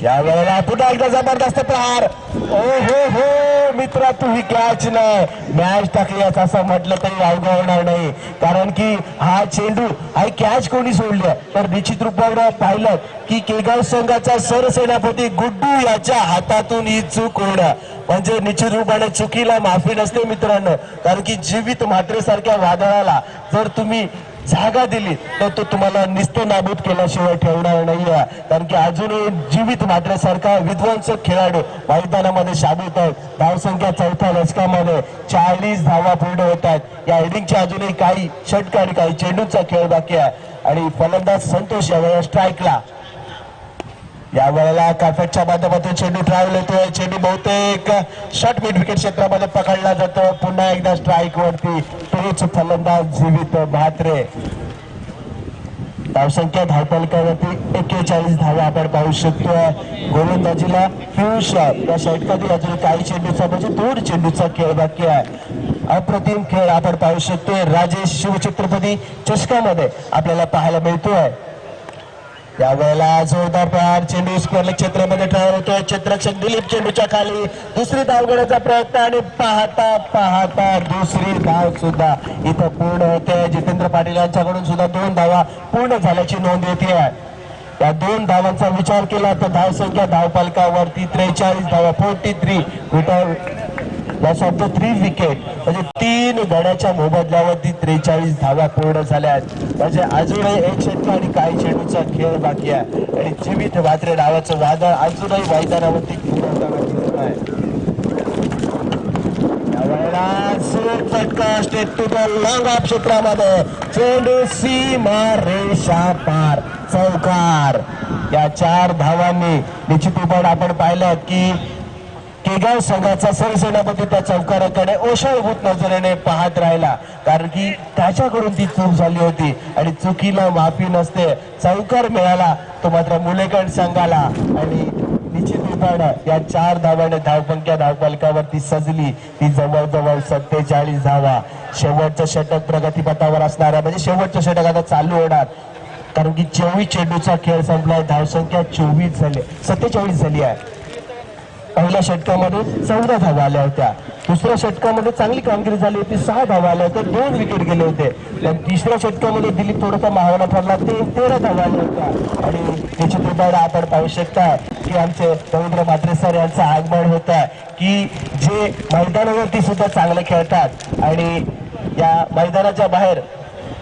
या वेळेला पुन्हा एकदा जबरदस्त प्रहार. हो मित्रा, तुम्ही कॅच नाही मॅच टाकली असं म्हटलं तरी अवघड होणार नाही, कारण की हा चेंडू हा कॅच कोणी सोडली तर निश्चित रूपाने पाहिलं की केगाव संघाचा सरसेनापती गुड्डू याच्या हातातून ही चूक होणं म्हणजे निश्चित रूपाने चुकीला माफी नसते मित्रांनो. कारण की जीवित मात्रेसारख्या वादळाला जर तुम्ही जागा दिली तर तो तुम्हाला निस्ते नाबूद केल्याशिवाय ठेवणार नाहीये. कारण की अजूनही जीवित मात्रेसारखा विध्वंसक खेळाडू मैदानामध्ये शाबूत आहेत. धावसंख्या चौथ्या दशकामध्ये 40 धावा पूर्ण होत आहेत. या इनिंगच्या अजूनही काही षटक आणि काही चेंडूचा खेळ बाकी आहे आणि फलंदाज संतोष यावेळेला स्ट्राईकला. या वेळेला कार्पेटच्या माध्यमातून चेंडू ट्रॅव्हल होतोय. चेंडू बहुतेक शॉर्ट मिड विकेट क्षेत्रामध्ये पकडला जातो. पुन्हा एकदा स्ट्राईक वरती तोच फलंदाज जीवित म्हात्रे. धावसंख्या धावफलकावरती 41 धावा आपण पाहू शकतोय. गोलंदाजीला पियुष या षटकातील अजून काही चेंडूचा म्हणजे 2 चेंडूचा खेळ बाकी आहे. अप्रतिम खेळ आपण पाहू शकतोय. राजेश शिवछत्रपती चषकामध्ये आपल्याला पाहायला मिळतोय. या वेळेला जोरदार प्रहार, चेंडू स्क्वेअर लेग क्षेत्रामध्ये ट्रॅव्हल होतोय. क्षेत्ररक्षक दिलीप चेंडूच्या खाली दुसरी धाव घेण्याचा प्रयत्न आणि पाहता दुसरी धाव सुद्धा इथं पूर्ण होते. जितेंद्र पाटील यांच्याकडून सुद्धा 2 धावा पूर्ण झाल्याची नोंद येते. या 2 धावांचा विचार केला तर धावसंख्या धावफलकावरती 43 धावा 43 कुठं लॉस ऑफ द 3 विकेट म्हणजे 3 गड्याच्या मोबदल्यावरती 43 धावा पूर्ण झाल्या आहेत. म्हणजे अजूनही एक षटक आणि काही चेंडूचा खेळ बाकी आहे आणि जीवित मात्रे नावाचं वादळ अजूनही मैदानावरती दिसत आहे. यावेळेला फटका straight to the long off क्षेत्रामध्ये चेंडू सीमा रेषा पार चौकार. या 4 धावांनी निश्चित रूपाने आपण पाहिलं की केगाव संघाचा सरसेनापती त्या चौकाराकडे ओशाळभूत नजरेने पाहत राहिला, कारण की त्याच्याकडून ती चूक झाली होती आणि चुकीला माफी नसते. चौकार मिळाला तो मात्र मुलेकड संघाला आणि निश्चित रूपाने या 4 धावाने धावपंख्या धावफलकावरती सजली. ती जवळजवळ 47 धावा. शेवटचं षटक प्रगतीपथावर असणार आहे, म्हणजे शेवटचं षटक आता चालू होणार, कारण की 24 चेंडूचा खेळ संपलाय. धावसंख्या 47 झाली आहे. पहिल्या षटकामध्ये 14 धावा आल्या होत्या. दुसऱ्या षटकामध्ये चांगली कामगिरी झाली होती, 6 धावा आल्या होत्या, 2 विकेट गेले होते. पण तिसऱ्या षटकामध्ये दिलीप थोडासा मावळा ठरला, ते 13 धावा आल्या होत्या. आणि निश्चित रूपाने आपण पाहू शकता की आमचे रवींद्र म्हात्रे सर यांचं आगमन होत आहे, की जे मैदानावरती सुद्धा चांगले खेळतात आणि या मैदानाच्या बाहेर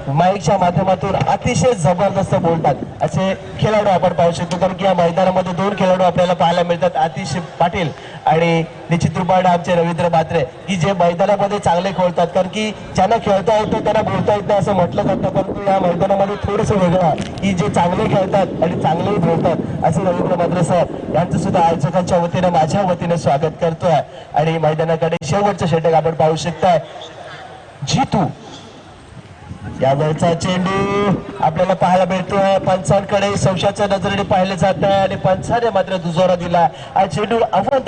माईकच्या माध्यमातून अतिशय जबरदस्त बोलतात असे खेळाडू आपण पाहू शकतो. कारण की या मैदानामध्ये 2 खेळाडू आपल्याला पाहायला मिळतात, आतिश पाटील आणि निश्चित रूपाने आमचे रवींद्र म्हात्रे, की जे मैदानामध्ये चांगले खेळतात. कारण की ज्यांना खेळता येतं त्यांना बोलता येत नाही असं म्हटलं जातं, परंतु या मैदानामध्ये थोडंसं वेगळं आहे, की जे चांगले खेळतात आणि चांगलेही बोलतात असे रवींद्र म्हात्रे सर यांचं सुद्धा आयोजकांच्या वतीने माझ्या वतीने स्वागत करतोय. आणि मैदानाकडे शेवटचं षटक आपण पाहू शकताय. जितू यावरचा चेंडू आपल्याला पाहायला मिळतोय, पंचांकडे संशयाच्या नजरेने पाहिले जात आहे आणि पंचाने मात्र दुजोरा दिला. हा चेंडू अवंत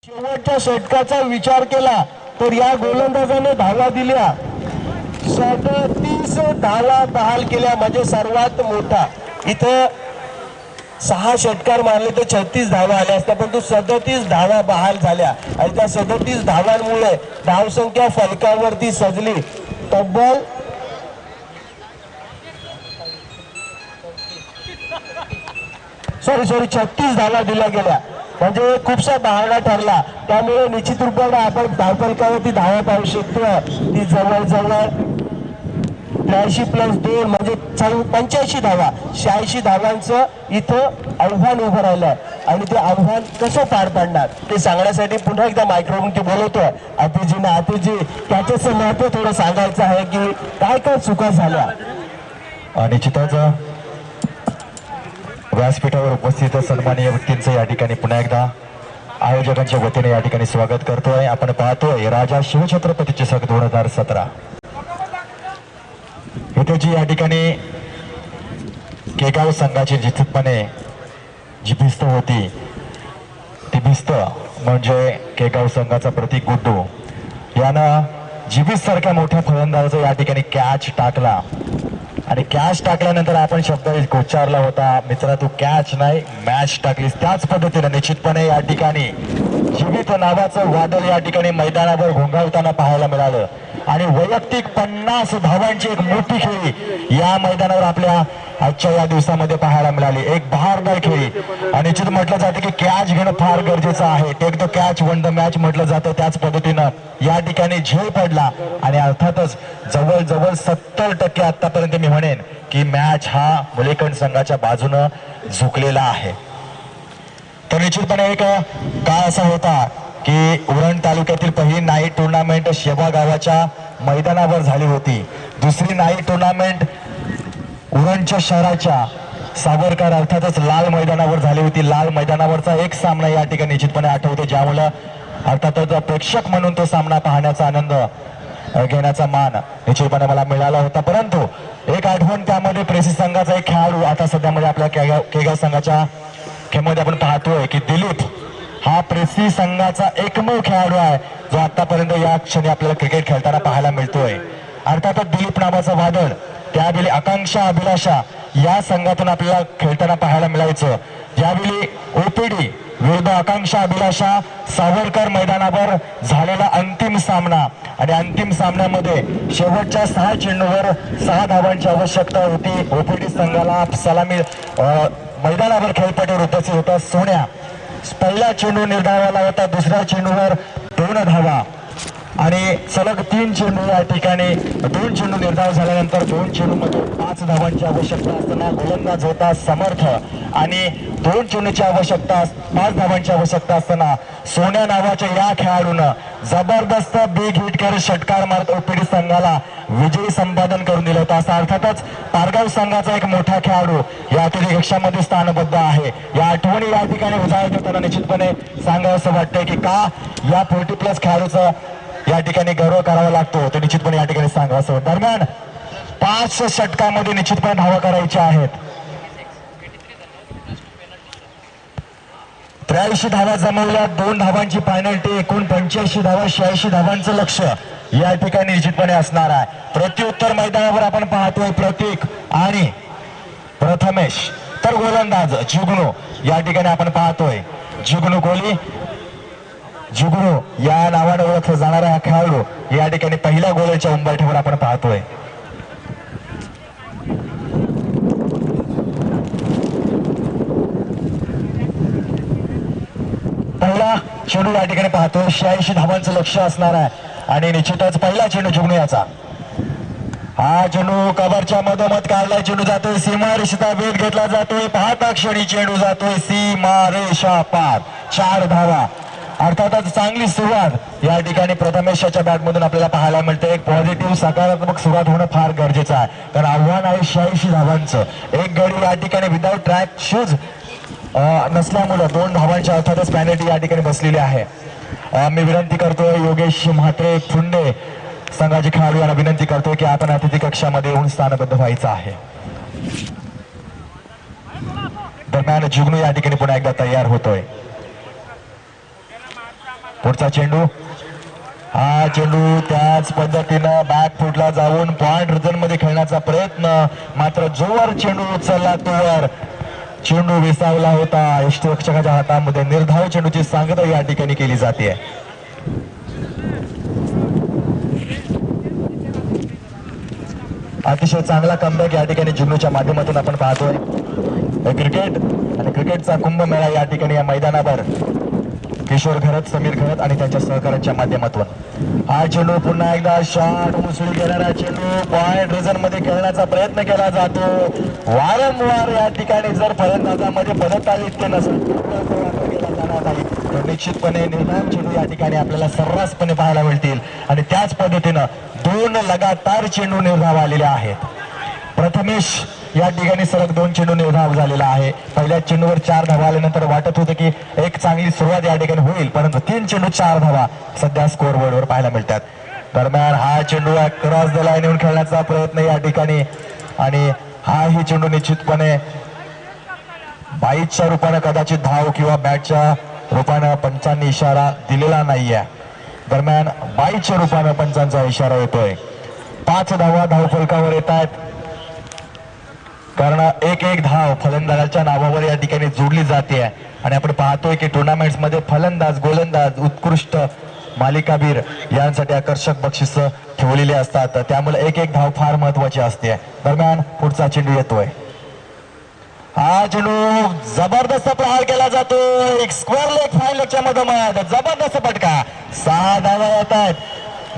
शेवटच्या षटकाचा विचार केला तर या गोलंदाजाने धावा दिल्या 37 धावा बहाल केल्या, म्हणजे सर्वात मोठा. इथं 6 षटकार मारले तर 36 धावा आल्या असत्या, परंतु 37 धावा बहाल झाल्या आणि त्या 37 धावांमुळे धावसंख्या फलकावरती सजली. तब्बल 36 धावा दिल्या गेल्या, म्हणजे खूपसा बहाणा ठरला. त्यामुळे निश्चित रूपाने आपण धावफलकावरती धावा पाहू शकतो. ती जवळजवळ 83+2 म्हणजे 85 धावा, 86 धावांचं इथं आव्हान उभं राहिलंय. आणि ते आव्हान कसं पार पाडणार ते सांगण्यासाठी पुन्हा एकदा मायक्रोफोन ते बोलवतोय अतिजींना. अतिजी, त्याचं महत्व थोडं सांगायचं आहे की काय काय चुका झाल्या. निश्चितच व्यासपीठावर उपस्थित सन्माननीय व्यक्तींचं या ठिकाणी पुन्हा एकदा आयोजकांच्या वतीने या ठिकाणी स्वागत करतोय. आपण पाहतोय राजा शिवछत्रपती चषक 2017. इथे जी या ठिकाणी केगाव संघाची निश्चितपणे जी भिस्त होती ती भिस्त म्हणजे केगाव संघाचा प्रतीक गुड्डू यानं जिबीस सारख्या मोठ्या फलंदाजाचा या ठिकाणी कॅच टाकला. आणि कॅच टाकल्यानंतर आपण शब्द उच्चारला होता, मित्रा तू कॅच नाही मॅच टाकलीस. त्याच पद्धतीने निश्चितपणे या ठिकाणी जीवित नावाचं वादळ या ठिकाणी मैदानावर घोंघावताना पाहायला मिळालं. आणि वैयक्तिक 50 धावांची एक मोठी खेळी या मैदानावर आपल्या आजच्या या दिवसामध्ये पाहायला मिळाली. एक बहारदार खेळी. आणि निश्चित म्हटलं जातं की कॅच घेणं फार गरजेचं आहे. Take the catch won the match म्हटलं जातं. त्याच पद्धतीनं या ठिकाणी झेल पडला आणि अर्थातच जवळजवळ 70% आतापर्यंत मी म्हणेन की मॅच हा मुलेकंड संघाच्या बाजूनं झुकलेला आहे. तर निश्चितपणे एक काळ असा होता की उरण तालुक्यातील पहिली नाईट टुर्नामेंट शेवा गावाच्या मैदानावर झाली होती. दुसरी नाईट टुर्नामेंट उरणच्या शहराच्या सावरकर अर्थातच लाल मैदानावर झाली होती. लाल मैदानावरचा एक सामना या ठिकाणी निश्चितपणे आठवतो, ज्यामुळे अर्थातच प्रेक्षक म्हणून तो सामना पाहण्याचा आनंद घेण्याचा मान निश्चितपणे मला मिळाला होता. परंतु एक आठवण त्यामध्ये प्रेसी संघाचा एक खेळाडू आता सध्यामध्ये आपल्या केगाव संघाच्या खेळामध्ये आपण पाहतोय की दिलीप हा प्रेसी संघाचा एकमेव खेळाडू आहे जो आतापर्यंत या क्षणी आपल्याला क्रिकेट खेळताना पाहायला मिळतोय. अर्थातच दिलीप नावाचं वादळ त्यावेळी आकांक्षा अभिलाषा या संघातून आपल्याला खेळताना पाहायला मिळायचं. ज्यावेळी ओपीडी विरुद्ध आकांक्षा अभिलाषा सावरकर मैदानावर झालेला अंतिम सामना आणि अंतिम सामन्यामध्ये शेवटच्या 6 चेंडूवर 6 धावांची आवश्यकता होती. ओपीडी संघाला सलामी मैदानावर खेळपट्टीवर उपस्थित होता सोन्या. पहिला चेंडू निर्धावाला होता, दुसऱ्या चेंडूवर 2 धावा आणि सलग 3 चेंडू या ठिकाणी 2 चेंडू निर्धाव झाल्यानंतर 2 चेंडूमध्ये 5 धावांची आवश्यकता असताना गोलंदाज होता समर्थ आणि 2 चेंडूची आवश्यकता 5 धावांची आवश्यकता असताना सोन्या नावाच्या या खेळाडूनं जबरदस्त बिग हिट करत षटकार मारत ओपीडी संघाला विजयी संपादन करून दिलं होतं. असा अर्थातच पारगाव संघाचा एक मोठा खेळाडू या कक्षामध्ये स्थानबद्ध आहे. या आठवणी या ठिकाणी उजाळत होताना निश्चितपणे सांगावं असं वाटतंय की का या 40+ खेळाडूचं या ठिकाणी गौरव करावा लागतो ते निश्चितपणे या ठिकाणी सांगावं असं. दरम्यान 5 षटकामध्ये निश्चितपणे धावा करायच्या आहेत. 83 धावा जमवल्या, 2 धावांची पेनल्टी, एकूण 85 धावा, 86 धावांचं लक्ष या ठिकाणी निश्चितपणे असणार आहे. प्रत्युत्तर मैदानावर आपण पाहतोय प्रतीक आणि प्रथमेश, तर गोलंदाज जुगनू या ठिकाणी आपण पाहतोय जुगनू कोहली. जुगनू या नावाने ओळखला जाणारा हा खेळाडू या ठिकाणी पहिल्या गोलच्या उंबरठ्यावर आपण पाहतोय. पहिला चेंडू या ठिकाणी पाहतोय, 86 धावांचं लक्ष असणार आहे आणि निश्चितच पहिला चेंडू जुगनू याचा. हा चेंडू कव्हरच्या मधोमध काढलाय, चेंडू जातोय सीमा रेषेचा वेध घेतला जातोय, पाहता क्षणी चेंडू जातोय सीमा रेषा पार. 4 धावा. अर्थातच चांगली सुरुवात या ठिकाणी प्रथमेशच्या बॅटमधून आपल्याला पाहायला मिळते. एक पॉझिटिव्ह सकारात्मक सुरुवात होणं फार गरजेचं आहे, कारण आव्हान आहे 86 धावांचं. एक गडी या ठिकाणी विदाउट ट्रॅक शूज नसल्यामुळे 2 धावांच्या अर्थातच पेनल्टी या ठिकाणी बसलेली आहे. मी विनंती करतोय योगेश म्हात्रे फुंडे संघाचे खेळाडू यांना विनंती करतोय की आपण अतिथी कक्षामध्ये येऊन स्थानबद्ध व्हायचं आहे. दरम्यान जुगनू या ठिकाणी पुन्हा एकदा तयार होतोय. पुढचा चेंडू, हा चेंडू त्याच पद्धतीनं बॅक फुटला जाऊन पॉइंट रिझन मध्ये खेळण्याचा प्रयत्न, मात्र जोवर चेंडू उचलला तोवर चेंडू विसावला होता. यष्टीरक्षकाच्या हातामध्ये निर्धाव चेंडूची सांगता या ठिकाणी केली जाते. अतिशय चांगला कमबॅक या ठिकाणी जुन्नूच्या माध्यमातून आपण पाहतोय. क्रिकेट आणि क्रिकेटचा कुंभमेळा या ठिकाणी या मैदानावर किशोर घरत, समीर घरत आणि त्यांच्या सहकार्यांच्या माध्यमातून. हा चेंडू पुन्हा एकदा शॉट मुसळी घेणारा चेंडू पॉइंट रिझन मध्ये खेळण्याचा प्रयत्न केला जातो. वारंवार या ठिकाणी जर फलंदाजामध्ये पदतालित्य नसेल केला जाणार नाही तर निश्चितपणे निर्णायक चेंडू या ठिकाणी आपल्याला सर्रासपणे पाहायला मिळतील. आणि त्याच पद्धतीनं 2 लगातार चेंडू निर्धाव आलेले आहेत. प्रथमेश या ठिकाणी सलग 2 चेंडू निर्धाव झालेला आहे. पहिल्या चेंडूवर 4 धावा आल्यानंतर वाटत होतं की एक चांगली सुरुवात या ठिकाणी होईल, परंतु 3 चेंडू 4 धावा सध्या स्कोअर बोर्डवर पाहायला मिळतात. दरम्यान हा चेंडू क्रॉस द लाईन येऊन खेळण्याचा प्रयत्न या ठिकाणी, आणि हा ही चेंडू निश्चितपणे बाईटच्या रूपाने कदाचित धाव किंवा बॅटच्या रूपाने पंचांनी इशारा दिलेला नाहीये. दरम्यान बाईटच्या रूपाने पंचांचा इशारा येतोय. 5 धावा धावफलकावर येत आहेत, कारण 1-1 धाव फलंदाजाच्या नावावर या ठिकाणी जोडली जाते. आणि आपण पाहतोय की टुर्नामेंट्स मध्ये फलंदाज, गोलंदाज, उत्कृष्ट मालिकावीर यांसाठी आकर्षक बक्षीस ठेवलेले असतात, त्यामुळे 1-1 धाव फार महत्वाची असते. दरम्यान पुढचा चेंडू येतोय. हा चेंडू जबरदस्त प्रहार केला जातो. एक स्क्वेअर लेग, फाईन लेगच्या मधोमध जबरदस्त फटका. 6 धावा येत आहेत.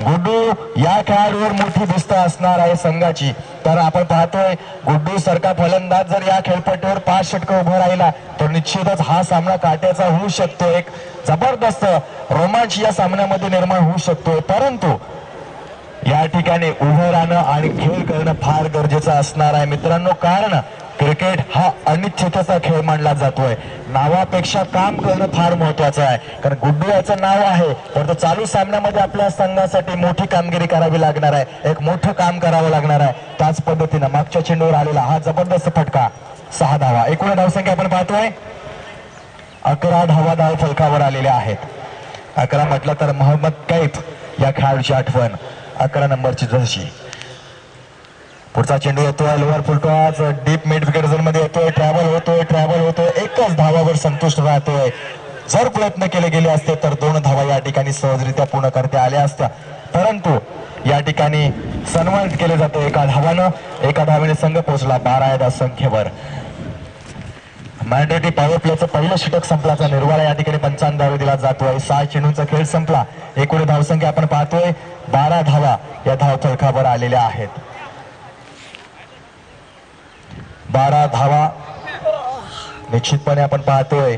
गुड्डू या खेळाडूवर मोठी भिस्त असणार आहे संघाची. तर आपण पाहतोय गुड्डू सारखा फलंदाज जर या खेळपट्टीवर 5 षटकं उभं राहिला तर निश्चितच हा सामना काट्याचा होऊ शकतो. एक जबरदस्त रोमांच या सामन्यामध्ये निर्माण होऊ शकतो. परंतु या ठिकाणी उभं राहणं आणि खेळ करणं फार गरजेचं असणार आहे मित्रांनो, कारण क्रिकेट हा अनिश्चिततेचा खेळ मानला जातोय. नावापेक्षा काम करणं फार महत्वाचं आहे. कारण गुड्डू याचं नाव आहे, तर चालू सामन्यामध्ये आपल्या संघासाठी मोठी कामगिरी करावी लागणार आहे, एक मोठं काम करावं लागणार आहे. त्याच पद्धतीनं मागच्या चेंडूवर आलेला हा जबरदस्त फटका. 6 धावा. एकूण धावसंख्या आपण पाहतोय 11 धावा धाव फलकावर आलेल्या आहेत. 11 म्हटलं तर मोहम्मद कैफ या खेळाडूची आठवण, 11 नंबरची जर्सी. पुढचा चेंडू येतोय lower full toss, deep mid wicket zone मध्ये येतोय. ट्रॅव्हल होतोय. एकच धावावर संतुष्ट राहतोय. जर प्रयत्न केले गेले असते तर 2 धावा या ठिकाणी सहजरित्या पूर्ण करता आल्या असत्या, परंतु या ठिकाणी सन्मानित केले जाते 1 धावानं. 1 धावेने संघ पोहोचला 12 या संख्येवर. मॅन्डेटरी पॉवर प्लेचं पहिलं षटक संपल्याचा निर्वाळा या ठिकाणी पंचांना द्यावा दिला जातोय. 6 चेंडूंचा खेळ संपला. एकूण धावसंख्या आपण पाहतोय 12 धावा या धाव फलकावर आलेल्या आहेत. 12 धावा निश्चितपणे आपण पाहतोय.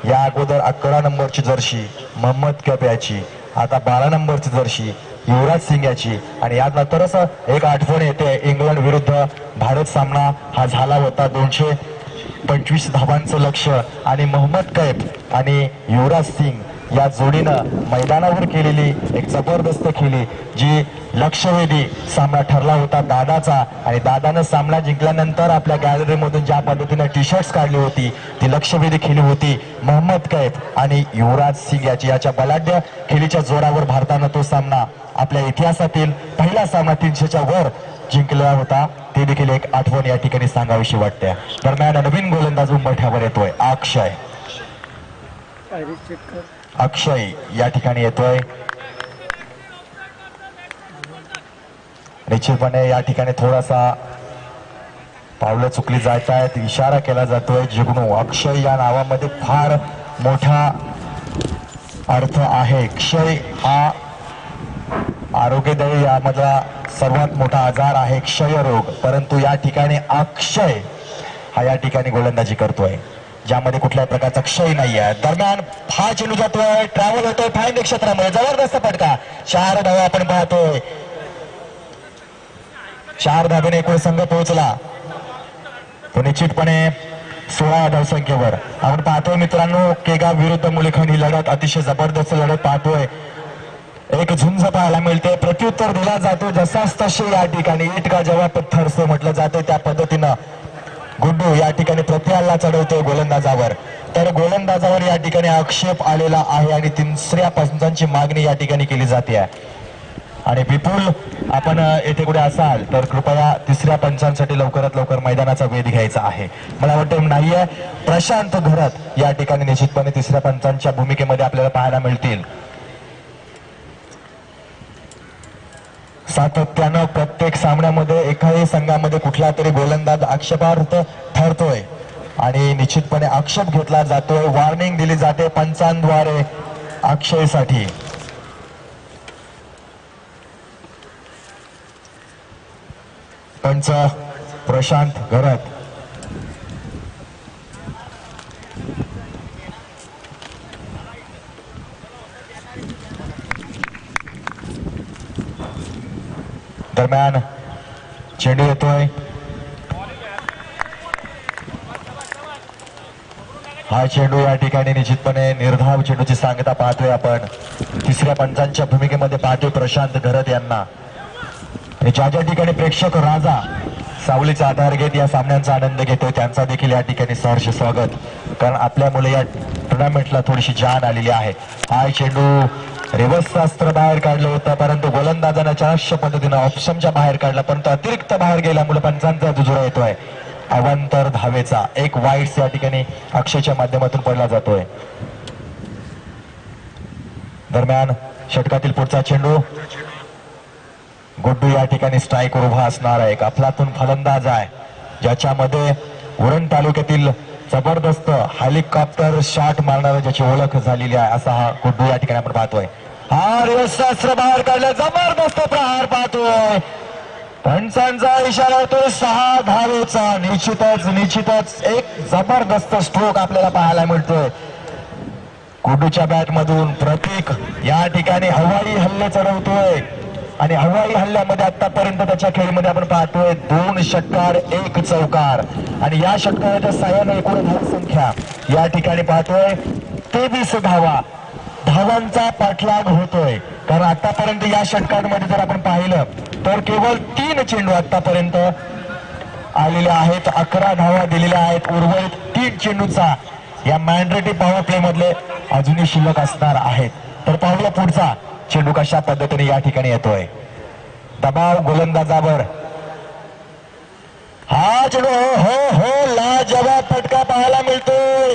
या अगोदर 11 नंबरची जर्सी मोहम्मद कैफ याची, आता 12 नंबरची जर्सी युवराज सिंग याची. आणि यानंतरच एक आठवण येते, इंग्लंड विरुद्ध भारत सामना हा झाला होता. 225 धावांचं लक्ष्य आणि मोहम्मद कैफ आणि युवराज सिंग या जोडीनं मैदानावर केलेली एक जबरदस्त खेळी, जी लक्षवेधी सामना ठरला होता दादाचा. आणि दादानं सामना जिंकल्यानंतर आपल्या गॅलरीमधून ज्या पद्धतीने टी शर्ट्स काढली होती ती लक्षवेधी खेळी होती. मोहम्मद कैफ आणि युवराज सिंग याच्या बलाढ्य खेळीच्या जोरावर भारतानं तो सामना आपल्या इतिहासातील पहिला सामना 300च्या वर जिंकला होता. ते देखील एक आठवण या ठिकाणी सांगावीशी वाटते. दरम्यान नवीन गोलंदाज उंबरठ्यावर येतोय अक्षय या ठिकाणी येतोय. निश्चितपणे या ठिकाणी थोडासा पावलं चुकली जात आहेत, इशारा केला जातोय जिग्नू. अक्षय या नावामध्ये फार मोठा अर्थ आहे. क्षय हा आरोग्यदायी यामधला सर्वात मोठा आजार आहे क्षयरोग, परंतु या ठिकाणी अक्षय हा या ठिकाणी गोलंदाजी करतोय ज्यामध्ये कुठल्याही प्रकारचा क्षय नाही आहे. दरम्यान हा चेंडू जातोय, ट्रॅव्हल होतोय फाईन क्षेत्रामध्ये, जबरदस्त फटका. 4 धावा आपण पाहतोय. 4 धावेने एकूण संघ पोहोचला तो निश्चितपणे 16 धावसंख्येवर. आपण पाहतोय मित्रांनो केगाव विरुद्ध मुलेखंड ही लढत अतिशय जबरदस्त लढत पाहतोय. एक झुंज पाहायला मिळते, प्रत्युत्तर दिला जातो जसाच तसे. या ठिकाणी इट का जवाब पत्थर से म्हटलं जातं त्या पद्धतीनं गुड्डू या ठिकाणी प्रतिहल्ला चढवतोय गोलंदाजावर, तर गोलंदाजावर या ठिकाणी आक्षेप आलेला आहे आणि तिसऱ्या पंचांची मागणी या ठिकाणी केली जाते आहे. आणि विपुल आपण येथे कुठे असाल तर कृपया तिसऱ्या पंचांसाठी लवकरात लवकर मैदानाचा वेध घ्यायचा आहे. मला वाटतं नाहीये प्रशांत घरत या ठिकाणी निश्चितपणे तिसऱ्या पंचांच्या भूमिकेमध्ये आपल्याला पाहायला मिळतील. सातत्यानं प्रत्येक सामन्यामध्ये एकाही संघामध्ये कुठला तरी गोलंदाज आक्षेपार्थ ठरतोय आणि निश्चितपणे आक्षेप घेतला जातोय. वॉर्निंग दिली जाते पंचांद्वारे अक्षयसाठी. पंच प्रशांत घरत. दरम्यान चेंडू येतोय. हा चेंडू या ठिकाणी निश्चितपणे निर्धाव चेंडूची सांगता पाहतोय आपण. तिसऱ्या पंचांच्या भूमिकेमध्ये पाहतोय प्रशांत घरत यांना. आणि ज्या ज्या ठिकाणी प्रेक्षक राजा सावलीचा आधार घेत या सामन्यांचा आनंद घेतोय त्यांचा देखील या ठिकाणी सहर्ष स्वागत, कारण आपल्या मुले या टुर्नामेंटला थोडीशी जान आलेली आहे. हा चेंडू रिव्हर्स शास्त्र बाहेर काढलं होतं, परंतु गोलंदाजानं चारशे पद्धतीनं ऑप्शनच्या बाहेर काढला, परंतु अतिरिक्त बाहेर गेल्यामुळे पंचांचा दुजुरा येतोय. अवांतर धावेचा एक वाईट्स या ठिकाणी अक्षयच्या माध्यमातून पडला जातोय. दरम्यान षटकातील पुढचा चेंडू. गुड्डू या ठिकाणी स्ट्राईकवर उभा असणार आहे. एक अफलातून फलंदाज आहे ज्याच्यामध्ये उरण तालुक्यातील जबरदस्त हेलिकॉप्टर शॉट मारणारा ज्याची ओळख झालेली आहे असा हा गुड्डू या ठिकाणी आपण पाहतोय. हा रिव्हर्स शास्त्र बाहेर काढला, जबरदस्त प्रहार पाहतोय. पंचांचा इशारा होतोय 6 धावेचा. निश्चितच एक जबरदस्त स्ट्रोक आपल्याला पाहायला मिळतोय. गुड्डूच्या बॅट मधून प्रतीक या ठिकाणी हवाई हल्ले चढवतोय आणि हवाई हल्ल्यामध्ये आतापर्यंत त्याच्या खेळीमध्ये आपण पाहतोय 2 षटकार 1 चौकार आणि या षटकाराच्या साह्याने एकूण धावसंख्या या ठिकाणी पाहतोय 23 धावा. धावांचा पाठलाग होतोय, कारण आतापर्यंत या षटकांमध्ये जर आपण पाहिलं तर केवळ 3 चेंडू आतापर्यंत आलेले आहेत. 11 धावा दिलेल्या आहेत. उर्वरित 3 चेंडूचा या मॅन्डेटरी पॉवर प्ले मधले अजूनही शिल्लक असणार आहेत. तर पाहूया पुढचा चेंडू कशा पद्धतीने या ठिकाणी येतोय. दबाव गोलंदाजावर. हा चेंडू हो लाजवाब फटका पाहायला मिळतोय.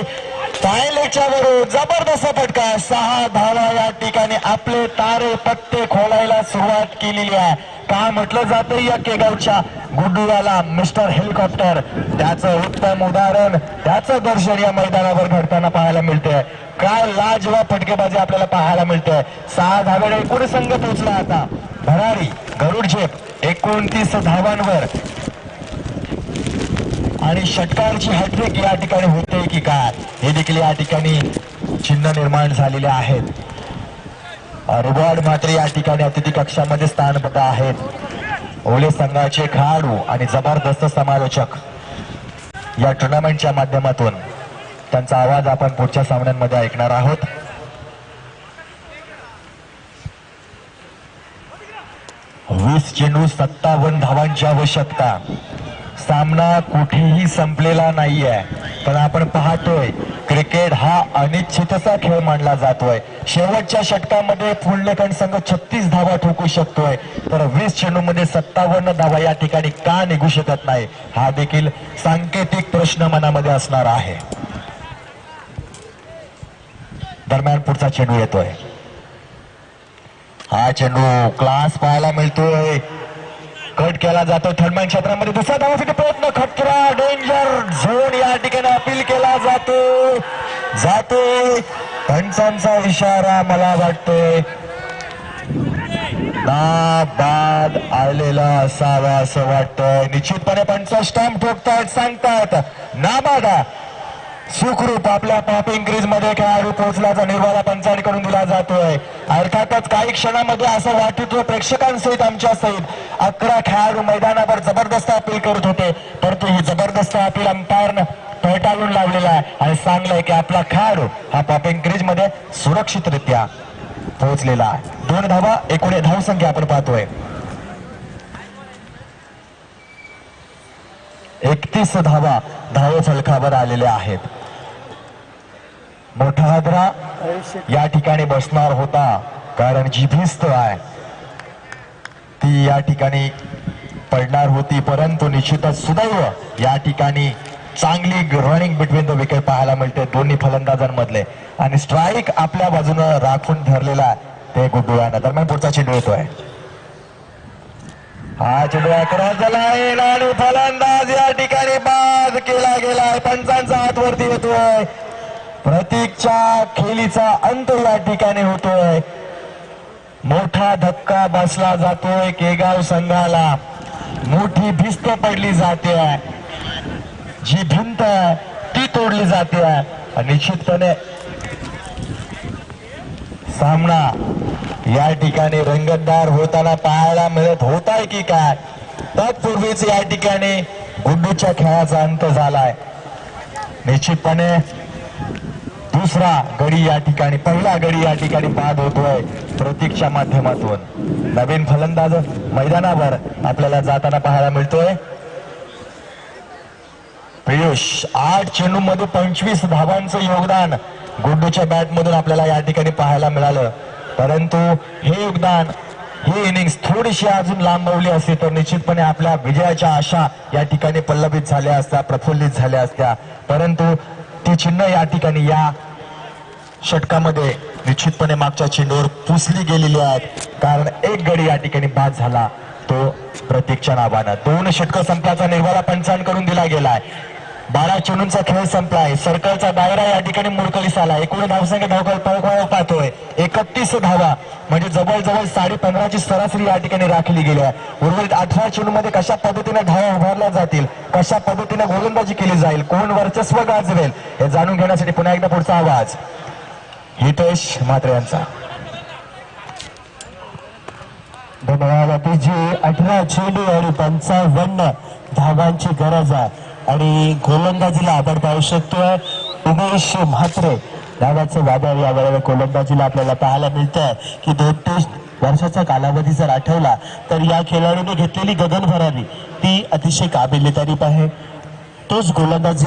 पायलेच्या वरून जबरदस्त फटका. 6 धावा या ठिकाणी आपले तारे पत्ते खोलायला सुरुवात केलेली आहे. का म्हटलं जातं या केगावच्या गुड्डूला मिस्टर हेलिकॉप्टर, त्याचं उत्तम उदाहरण, त्याचं दर्शन या मैदानावर घडताना पाहायला मिळते. काय लाजवाब फटकेबाजी आपल्याला पाहायला मिळते. 6 धावेने एकूण संघ पोहोचला आता. भरारी गरुड झेप 29 धावांवर आणि षटकांची हॅट्रिक या ठिकाणी होते की काय हे देखील या ठिकाणी चिन्ह निर्माण झालेले आहेत. रिवॉर्ड मात्र या ठिकाणी अतिथी कक्षामध्ये स्थानबद्ध आहेत. ओले संघाचे खेळाडू आणि जबरदस्त समालोचक या टुर्नामेंटच्या माध्यमातून त्यांचा आवाज आपण पुढच्या सामन्यांमध्ये ऐकणार आहोत. वीस चेंडू 57 धावांची आवश्यकता. सामना कुठेही संपलेला नाहीये, पण आपण पाहतोय क्रिकेट हा अनिश्चितचा खेळ मानला जातोय. शेवटच्या षटकामध्ये फुललेखंड संघ 36 धावा ठोकू शकतोय, तर 20 चेंडूमध्ये 57 धावा या ठिकाणी का निघू शकत नाही हा देखील सांकेतिक प्रश्न मनामध्ये असणार आहे. दरम्यान पुढचा चेंडू येतोय. हा चेंडू क्लास पाहायला मिळतोय. कट केला जातो थर्डमॅन क्षेत्रामध्ये. दुसऱ्या धावासाठी प्रयत्न. खतरा डेंजर झोन या ठिकाणी अपील केला जातोय. पंचांचा इशारा मला वाटतोय नाबाद आलेला असावा असं वाटतंय. निश्चितपणे पंच स्टॅम्प ठोकतायत, सांगतायत नाबाद. सुखरूप आपल्या पॉपिंग क्रीज मध्ये खेळाडू पोहोचल्याचा निर्वाळा पंचांकडून दिला जातोय. अर्थातच काही क्षणामध्ये असं वाटत प्रेक्षकांसहित आमच्या सहित 11 खेळाडू मैदानावर जबरदस्त अपील करत होते, परंतु ही जबरदस्त अपील अंपायरनं फेटाळून लावलेला आहे आणि सांगलंय की आपला खेळाडू हा पॉपिंग क्रीज मध्ये सुरक्षितरित्या पोहोचलेला आहे. 2 धावा एकूण धावसंख्या आपण पाहतोय. 31 धावा धाव फलकावर आलेल्या आहेत. मोठा हादरा या ठिकाणी बसणार होता, कारण जी भिस्त आहे ती या ठिकाणी पडणार होती, परंतु निश्चितच सुदैव या ठिकाणी चांगली रनिंग बिटवीन द विकेट पाहायला मिळते दोन्ही फलंदाजांमधले. आणि स्ट्राईक आपल्या बाजूनं राखून धरलेला आहे ते गुड्डू यानं. दरम्यान पुढचा चेंडू येतोय. हा चेंडू क्रॉस झाला आहे आणि फलंदाज या ठिकाणी बाद केला गेलाय. पंचांचा हात वरती येतोय. प्रतीकच्या खेळीचा अंत या ठिकाणी होतोय. मोठा धक्का बसला जातोय केगाव संघाला. मोठी भिस्त पडली जाते. जी भिंत आहे ती तोडली जाते. निश्चितपणे सामना या ठिकाणी रंगतदार होताना पाहायला मिळत होत आहे की काय. तत्पूर्वीच या ठिकाणी गुड्डूच्या खेळाचा अंत झालाय. निश्चितपणे दुसरा गडी या ठिकाणी पहिला गडी या ठिकाणी बाद होतोय प्रतीकच्या माध्यमातून. नवीन फलंदाज मैदानावर आपल्याला जाताना पाहायला मिळतोय. पियुष 8 चेंडूमध्ये 25 धावांचं योगदान गुड्डूच्या बॅट मधून आपल्याला या ठिकाणी पाहायला मिळालं. परंतु हे योगदान ही इनिंग्स थोडीशी अजून लांबवली असती तर निश्चितपणे आपल्या विजयाच्या आशा या ठिकाणी पल्लवित झाल्या असत्या, प्रफुल्लित झाल्या असत्या. परंतु ती चिन्ह या ठिकाणी या षटकामध्ये निश्चितपणे मागच्या चेंडूवर पुसली गेलेली आहेत, कारण एक गडी या ठिकाणी बाद झाला तो प्रतीकच्या नावानं. 2 षटकं संपल्याचा निर्वाळा पंचांकडून दिला गेलाय. 12 चेंडूंचा खेळ संपलाय. सर्कलचा दायरा या ठिकाणी मुळकलीस आला. एकूण धावसंख्या धावकल पाहतोय 31 धावा, म्हणजे जवळजवळ 15.5ची सरासरी या ठिकाणी राखली गेली आहे. उर्वरित 18 चेंडूमध्ये कशा पद्धतीने धावा उभारल्या जातील, कशा पद्धतीने गोलंदाजी केली जाईल, कोण वर्चस्व गाजवेल हे जाणून घेण्यासाठी पुन्हा एकदा पुढचा आवाज हितेश म्हात्रे यांचा. धन्यवाद अतिशय. 18 चेंडू आणि 55 धावांची गरज आहे आणि गोलंदाजीला आपण पाहू शकतोय उमेश म्हात्रे नावाचं वादळ या वेळेला गोलंदाजीला आपल्याला पाहायला मिळतंय की 2 टेस्ट वर्षाचा कालावधी जर आठवला तर या खेळाडूने घेतलेली गगनभरारी ती अतिशय काबिल तारीफ आहे. तोच गोलंदाज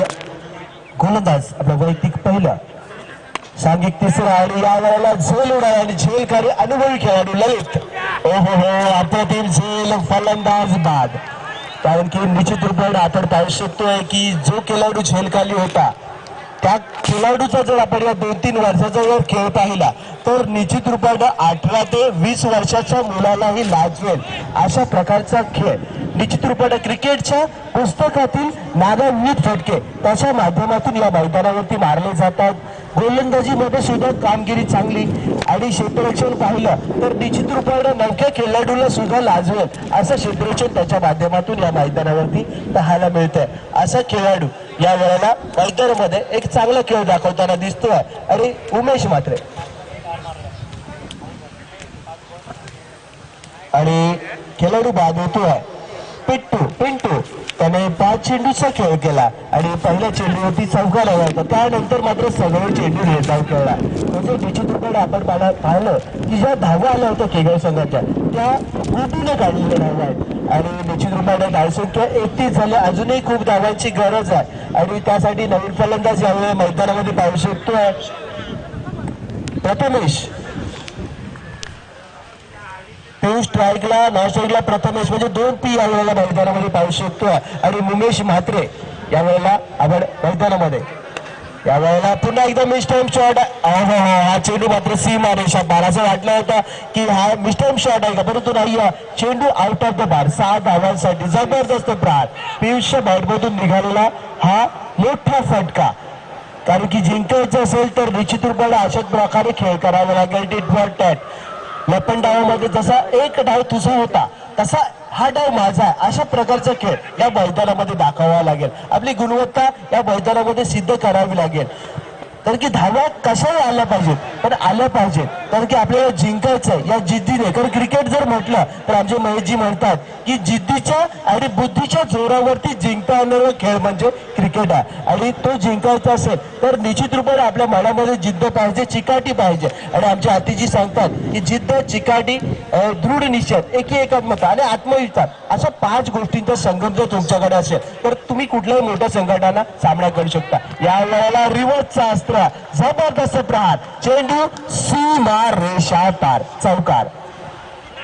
आपला वैयक्तिक पहिलं सांघिक तिसरा आणि या वेळेला झेल उडाला आणि झेलकारी अनुभवी खेळाडू ललित. ओहो अप्रतिम झेल फलंदाज बाद. कारण की निश्चित रूपाने आपण पाहू शकतोय की जो खेळाडू झेलखाली होता त्या खेळाडूचा जर आपण या 2-3 वर्षाचा जर खेळ पाहिला तर निश्चित रूपाने 18 ते 20 वर्षाच्या मुलालाही लाजवेल अशा प्रकारचा खेळ निश्चित रूपाने क्रिकेटच्या पुस्तकातील नावांवित फटके त्याच्या माध्यमातून या मैदानावरती मारले जातात. गोलंदाजीमध्ये सुद्धा कामगिरी चांगली आणि क्षेत्ररक्षण पाहिलं तर निश्चित रूपाने नवख्या खेळाडूला सुद्धा लाजवेल असं क्षेत्ररक्षण त्याच्या माध्यमातून या मैदानावरती पाहायला मिळतंय. असा खेळाडू या वेळेला मैदानामध्ये एक चांगला खेळ दाखवताना दिसतोय आणि उमेश म्हात्रे आणि खेळाडू बाद होतोय पिंटू त्याने 5 चेंडूचा खेळ केला आणि पहिल्या चेंडूवरती चौका लावायचा. त्यानंतर मात्र सगळे चेंडू रेसाव खेळला. म्हणजे निश्चित रूपाने आपण पाहिलं की ज्या धावा आल्या होत्या केगाव संघाच्या त्या गुड्डूने काढलेल्या धावा आहेत आणि निश्चित रूपाने धावसंख्या 31 झाल्या. अजूनही खूप धावांची गरज आहे आणि त्यासाठी नवीन फलंदाज यावेळी मैदानामध्ये पाहू शकतोय प्रथमेश. स्ट्राईकला नॉन स्ट्राईकला प्रथमेश म्हणजे 2 पी या वेळेला मैदानामध्ये पाहू शकतोय आणि उमेश म्हात्रे या वेळेला आपण मैदानामध्ये या वेळेला पुन्हा एकदा मिस्टाईम शॉट. हा चेंडू मात्र सीम आरेषा बार असं वाटलं होतं की हा मिस्टाईम शॉट आहे का, परंतु नाही. चेंडू आउट ऑफ द बार. 6 धावांसाठी जबरदस्त प्रहार पियुषच्या बॅटमधून निघालेला हा मोठा फटका. कारण की जिंकायचं असेल तर निश्चित रूपाने अशाच प्रकारे खेळ करावा लागेल. Tit for tat. लपन डावामध्ये जसा एक डाव तुझा होता तसा हा डाव माझा आहे अशा प्रकारचा खेळ या मैदानामध्ये दाखवावा लागेल. आपली गुणवत्ता या मैदानामध्ये सिद्ध करावी लागेल. कारण की धावा कशाही आल्या पाहिजेत पण आल्या पाहिजेत, कारण की आपल्याला जिंकायचं आहे या जिद्दीने. कारण क्रिकेट जर म्हटलं तर आमचे महेशजी म्हणतात की जिद्दीच्या आणि बुद्धीच्या जोरावरती जिंकता येणारा खेळ म्हणजे क्रिकेट आहे. आणि तो जिंकायचा असेल तर निश्चित रूपाने आपल्या मनामध्ये जिद्द पाहिजे, चिकाटी पाहिजे. आणि आमच्या आतीजी सांगतात की जिद्द, चिकाटी, दृढ निश्चय, एकात्मता आणि आत्मविश्वास अशा 5 गोष्टींचा संगम जर तुमच्याकडे असेल तर तुम्ही कुठल्याही मोठ्या संकटांना सामना करू शकता. या वेळेला रिव्हर्सचा अस्त्र, जबरदस्त प्रहार, चेंडू सीमा रेषा पार, चौकार.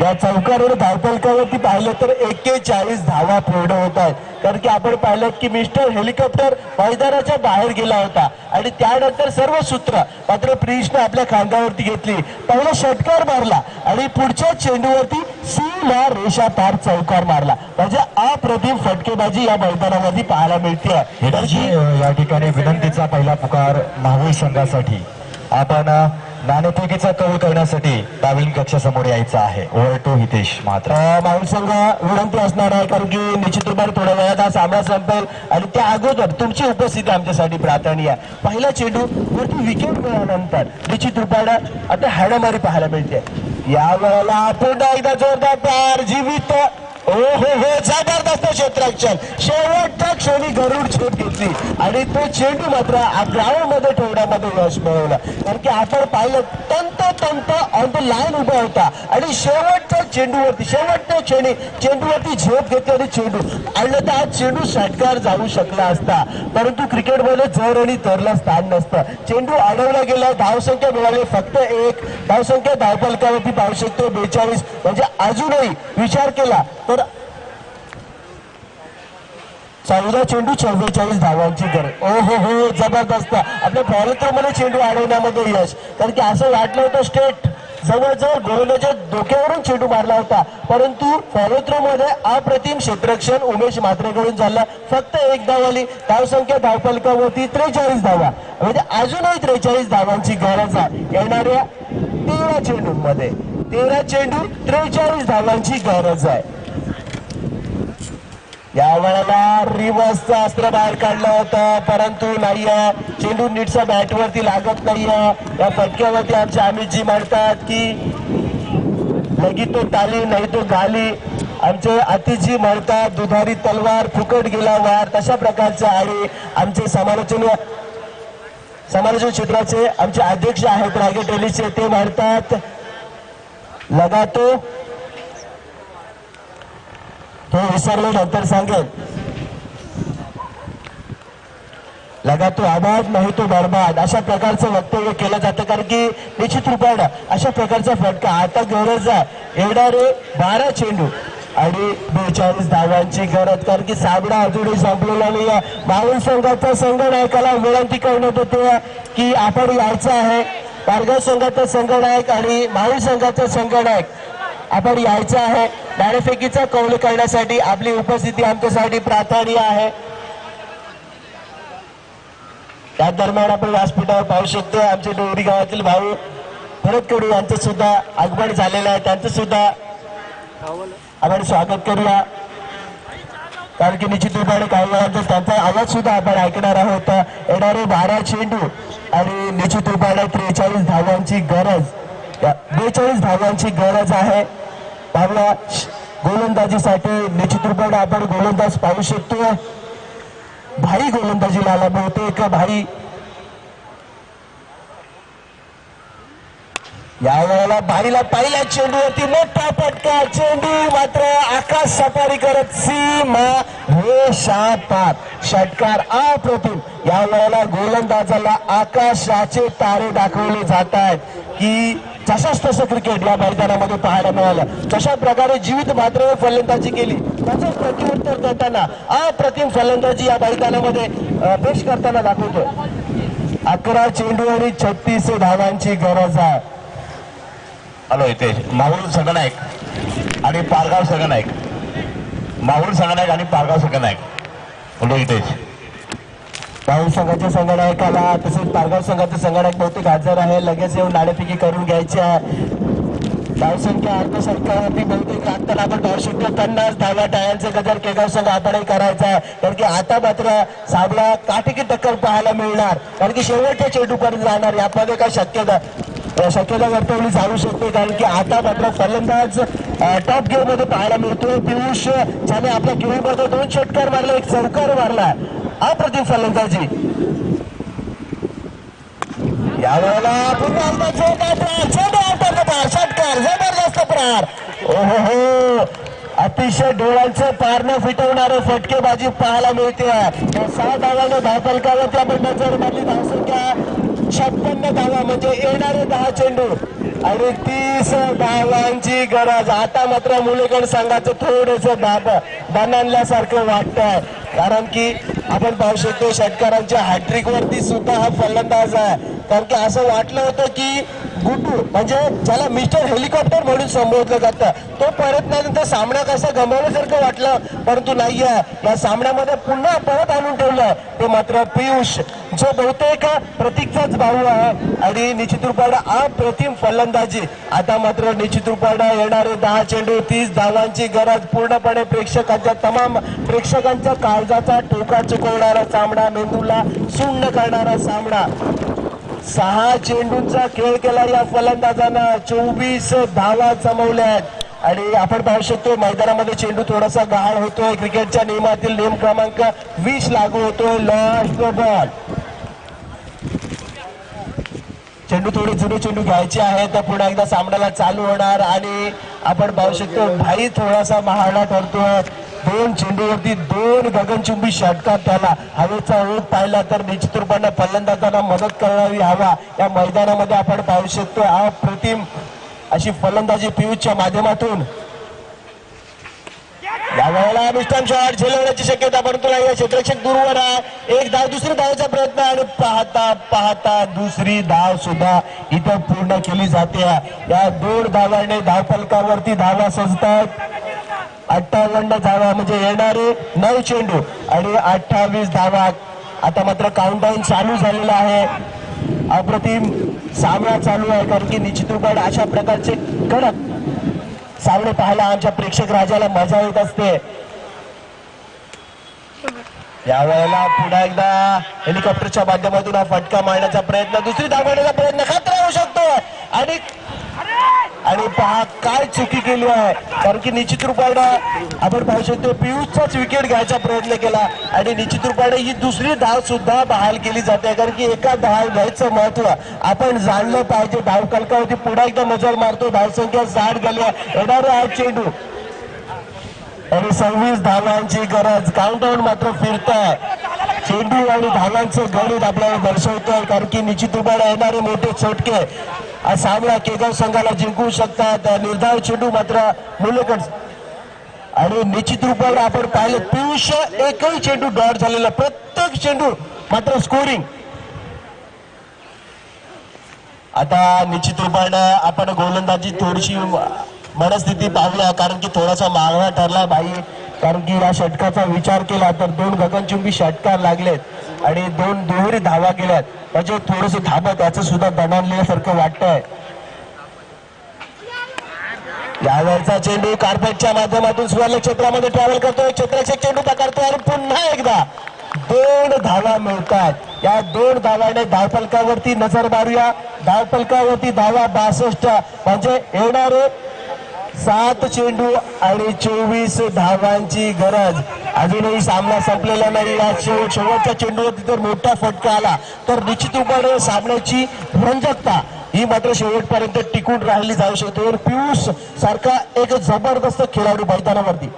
या चौकारावर धावफलकावरती पाहिलं तर 41 धावा पूर्ण होत आहेत. कारण की आपण पाहिलं की मिस्टर हेलिकॉप्टर मैदानाच्या बाहेर गेला होता आणि त्यानंतर सर्व सूत्र मात्र प्रिन्सने आपल्या खांद्यावरती घेतली. पहिला षटकार मारला आणि पुढच्या चेंडूवरती सीमा रेषा पार चौकार मारला. म्हणजे अप्रतिम फटकेबाजी या मैदानामध्ये पाहायला मिळते. या ठिकाणी विनंतीचा पहिला पुकार माहुल संघासाठी. आपण नाणेफेकीचा कौल करण्यासाठी डावीन कक्षासमोर यायचं आहे. ओव्हर टू हितेश मात्र. माहुल संघ विनंती असणार आहे कारण की निश्चित रूपाने थोड्या वेळात हा सामना संपेल आणि त्या अगोदर तुमची उपस्थिती आमच्यासाठी प्रार्थनीय आहे. पहिला चेंडू वरती विकेट मिळाल्यानंतर निश्चित रूपाने आता हाणामारी पाहायला मिळते. या वेळेला पुन्हा एकदा जोरदार प्यार जीवित, हो जबरदस्त क्षेत्ररक्षण, शेवटच्या क्षणी गरुड छेद घेतली आणि तो चेंडू मात्र ग्राउंड मध्ये ठेवण्यामध्ये यश मिळवलं. कारण की आपण पाहिलं तंत ऑन द लाईन उभा होता आणि शेवटच्या क्षणी चेंडूवरती झेप घेतली आणि चेंडू आणलं तर हा चेंडू षटकार जाऊ शकला असता. परंतु क्रिकेटमध्ये जर आणि तरला स्थान नसतं. चेंडू अडवला गेला, धावसंख्या मिळाली फक्त 1, धावसंख्या धावफलकावरती पाहू शकतो 42. म्हणजे अजूनही विचार केला तर 14 चेंडू 44 धावांची गरज. हो जबरदस्त आपल्या फॉलोथ्रोमध्ये चेंडू अडवण्यामध्ये यश. कारण की असं वाटलं होतं स्टेट जवळजवळ गोलंदाजाच्या डोक्यावरून चेंडू मारला होता, परंतु फॉलोथ्रोमध्ये अप्रतिम क्षेत्ररक्षण उमेश म्हात्रेकडून झालं. फक्त 1 धाव आली, धावसंख्या धावफलकावरती 43 धावा. म्हणजे अजूनही 43 धावांची गरज आहे. येणाऱ्या 13 चेंडूंमध्ये 13 चेंडू 43 धावांची गरज आहे. या वेळेला रिव्हर्सचं अस्त्र बाहेर काढलं होतं परंतु नाहीये. चेंडू नीटचा बॅटवरती लागत नाहीये. या फटक्यावरती आमचे अमितजी म्हणतात की लगी तो ताली नाही तो गाली. आमचे अतिथी म्हणतात दुधारी तलवार फुकट गेला वार. तशा प्रकारचे आणि आमचे समालोचन क्षेत्राचे आमचे अध्यक्ष आहेत रायगड टेनिसचे, ते म्हणतात लगा तो विसरलो नंतर सांगेल. लगा तो आबाद नाही तो बर्बाद अशा प्रकारचं वक्तव्य केलं जातं. कारण की निश्चित रूपाने अशा प्रकारचा फटका आता गरज आहे. येणारे 12 चेंडू आणि 42 धावांची गरज. कारण की सामना अजूनही संपलेला नाही आहे. माहुल संघाचा संघनायकाला विनंती करण्यात येते की आपण यायचं आहे. पारगाव संघाचा संघनायक आणि माहुल संघाचा संघनायक आपण यायचं आहे. नाणेफेकीचा कौल करण्यासाठी आपली उपस्थिती आमच्यासाठी प्रार्थनीय आहे. त्या दरम्यान आपण व्यासपीठावर पाहू शकतो आमचे डोंगरी गावातील भाऊ भरत कडू यांचं सुद्धा आगमन झालेलं आहे. त्यांचं सुद्धा आपण स्वागत करूया. कारण की निश्चित रूपाने काही वेळात त्यांचा आवाज सुद्धा आपण ऐकणार आहोत. येणारे 12 चेंडू आणि निश्चित रूपाने 43 धावांची गरज, 42 धावांची गरज आहे. पाहुणा गोलंदाजीसाठी निश्चित रूपाने आपण गोलंदाज पाहू शकतो. भाई गोलंदाजीला आला बहुतेक भाई. या वेळेला भाईला पहिल्या चेंडूवरती मोठा फटका. चेंडू मात्र आकाश सफारी करत सीमा रेषा पार. षटकार अप्रतिम. या वेळेला गोलंदाजाला आकाशाचे तारे दाखवले जात आहेत की जशाच तसं क्रिकेट या मैदानामध्ये पाहायला मिळालं. जशा प्रकारे जीवित मात्र फलंदाजी केली त्याचं प्रत्युत्तर देताना अप्रतिम फलंदाजी या मैदानामध्ये पेश करताना दाखवतो. 11 चेंडू आणि 36 धावांची गरज आहे. हॅलो हितेश, माहुल संघनायक आणि पारगाव संघनायक, माहुल संघनायक आणि पारगाव संघनायक. हॅलो हितेश, माहुल संघाच्या संघनायकाला तसेच पारगाव संघाचे संघनायक बहुतेक हजर आहे. लगेच येऊन नाणेफेकी करून घ्यायची आहे. धावसंख्या अर्धशतकावरती बहुतेक लागताना आपण पाहू शकतो 50 धावा टाळ्यांचे गजर केगाव संघ आपणही करायचा आहे. कारण की आता मात्र सामना काटेकी टक्कर पाहायला मिळणार, कारण की शेवटच्या चेंडूपर्यंत जाणार यामध्ये काय शक्यता वर्तवली जाऊ शकते. कारण की आता मात्र फलंदाज टॉप गेम मध्ये पाहायला मिळतोय. पियुष ज्याने आपल्या गेममध्ये 2 षटकार मारले, 1 चौकार मारला. अप्रतिम फलंदाजी. यावेळेला पुन्हा एकदा षटकार, जबरदस्त प्रहार. ओहो, अतिशय डोळ्यांचं पारणं फिटवणारे फटकेबाजी पाहायला मिळते. 6 धावांना धावफलकावरती आपण नजर मारली. धावसंख्या 56 धावा, म्हणजे येणारे 10 चेंडू आणि 30 धावांची गरज. आता मात्र मुलेकड संघाचं थोडस दान आणल्यासारखं वाटतंय, कारण की आपण पाहू शकतो षटकारांच्या हॅट्रिक वरती सुद्धा हा फलंदाज आहे. कारण की असं वाटलं होतं की गुड्डू, म्हणजे ज्याला मिस्टर हेलिकॉप्टर म्हणून संबोधलं जातं, तो परतल्यानंतर सामना कसा गमावल्यासारखं वाटलं, परंतु नाहीये. या सामन्यामध्ये पुन्हा परत आणून ठेवलं ते मात्र पियुष, जो बहुतेक प्रतीकचाच भाऊ आहे. आणि निश्चित रूपाने अप्रतिम फलंदाजी. आता मात्र निश्चित रूपाने येणारे 10 चेंडू, 30 धावांची गरज. पूर्णपणे तमाम प्रेक्षकांच्या काळजाचा ठोका चुकवणारा सामना, मेंदूला सुन्न करणारा सामना. 6 चेंडूंचा खेळ केला या फलंदाजानं, 24 धावा जमवल्यात. आणि आपण पाहू शकतो मैदानामध्ये चेंडू थोडासा गहाळ होतोय. क्रिकेटच्या नियमातील नियम क्रमांक 20 लागू होतोय, लॉस्ट बॉल. चेंडू थोडे जुने चेंडू घ्यायचे आहेत, तर पुन्हा एकदा सामन्याला चालू होणार. आणि आपण पाहू शकतो भाई थोडासा महागडा ठरतोय. 2 चेंडूवरती 2 गगनचुंबी षटकार. त्याला हवेचा ओघ पाहिला तर निश्चित रूपाने फलंदाजांना मदत करावी हवा. या मैदानामध्ये आपण पाहू शकतो अप्रतिम अशी फलंदाजी पियुषच्या माध्यमातून. यावेळेला मिस्टन शॉट झेलवण्याची शक्यता, परंतु नाही. क्षेत्ररक्षक दूरवर आहे. 1 धाव, दुसरी धावचा प्रयत्न आणि पाहता दुसरी धाव सुद्धा इथं पूर्ण केली जाते. या 2 धावांनी धावफलकावरती धावा सजतात. 58 धावा, म्हणजे येणारे 9 चेंडू आणि 28 धावा. आता मात्र काउंटडाऊन चालू झालेला आहे. अप्रतिम सामना चालू आहे, कारण की निश्चित रूपाने अशा प्रकारचे कडक सामने पाहायला आमच्या प्रेक्षक राजाला मजा येत असते. यावेळेला पुन्हा एकदा हेलिकॉप्टरच्या माध्यमातून हा फटका मारण्याचा प्रयत्न, दुसरी धाव घेण्याचा प्रयत्न, खतरा होऊ शकतो. आणि पहा काय चुकी केली आहे, कारण की निश्चित रूपाने आपण पाहू शकतो पियुषचाच विकेट घ्यायचा प्रयत्न केला आणि निश्चित रूपाने ही दुसरी धाव सुद्धा बहाल केली जाते. कारण की एका धाव घ्यायचं महत्व आपण जाणलं पाहिजे. धाव कलकावरती पुन्हा एकदा नजर मारतो. धावसंख्या 60 झाली आहे. येणारे 8 चेंडू आणि 26 धावांची गरज. काउंटडाऊन मात्र फिरतंय. चेंडू आणि धावांचं गणित आपल्याला दर्शवतोय, कारण की निश्चित रूपाने येणारे मोठे चटके हा सामना केगाव संघाला जिंकू शकतात. निर्धाव चेंडू मात्र मुलेकड. आणि निश्चित रूपाने आपण पाहिलं पियुष एकही चेंडू डॉट झालेला, प्रत्येक चेंडू मात्र स्कोरिंग. आता निश्चित रूपाने आपण गोलंदाजी थोडीशी मनस्थिती पाहूया, कारण की थोडासा मागणा ठरला बाई. कारण की या षटकाचा विचार केला तर 2 गगनचुंबी षटकार लागलेत आणि 2 दुहेरी धावा केल्यात, म्हणजे थोडस धाबत याचं सुद्धा दणाणल्यासारखं वाटतंय. यावरचा चेंडू कार्पेटच्या माध्यमातून सुवर्ण क्षेत्रामध्ये ट्रॅव्हल करतोय. क्षेत्राचे चेंडू पकडतोय आणि पुन्हा एकदा 2 धावा मिळतात. या 2 धावाने धावफलकावरती नजर मारूया. धावफलकावरती धावा 62, म्हणजे येणारे 7 चेंडू आणि 24 धावांची गरज. अजूनही सामना संपलेला नाही. या शेवटच्या चेंडूवरती जर मोठा फटका आला तर निश्चित रूपाने सामन्याची रंजकता ही मात्र शेवटपर्यंत टिकून राहिली जाऊ शकते. पियुष सारखा एक जबरदस्त खेळाडू मैदानावरती.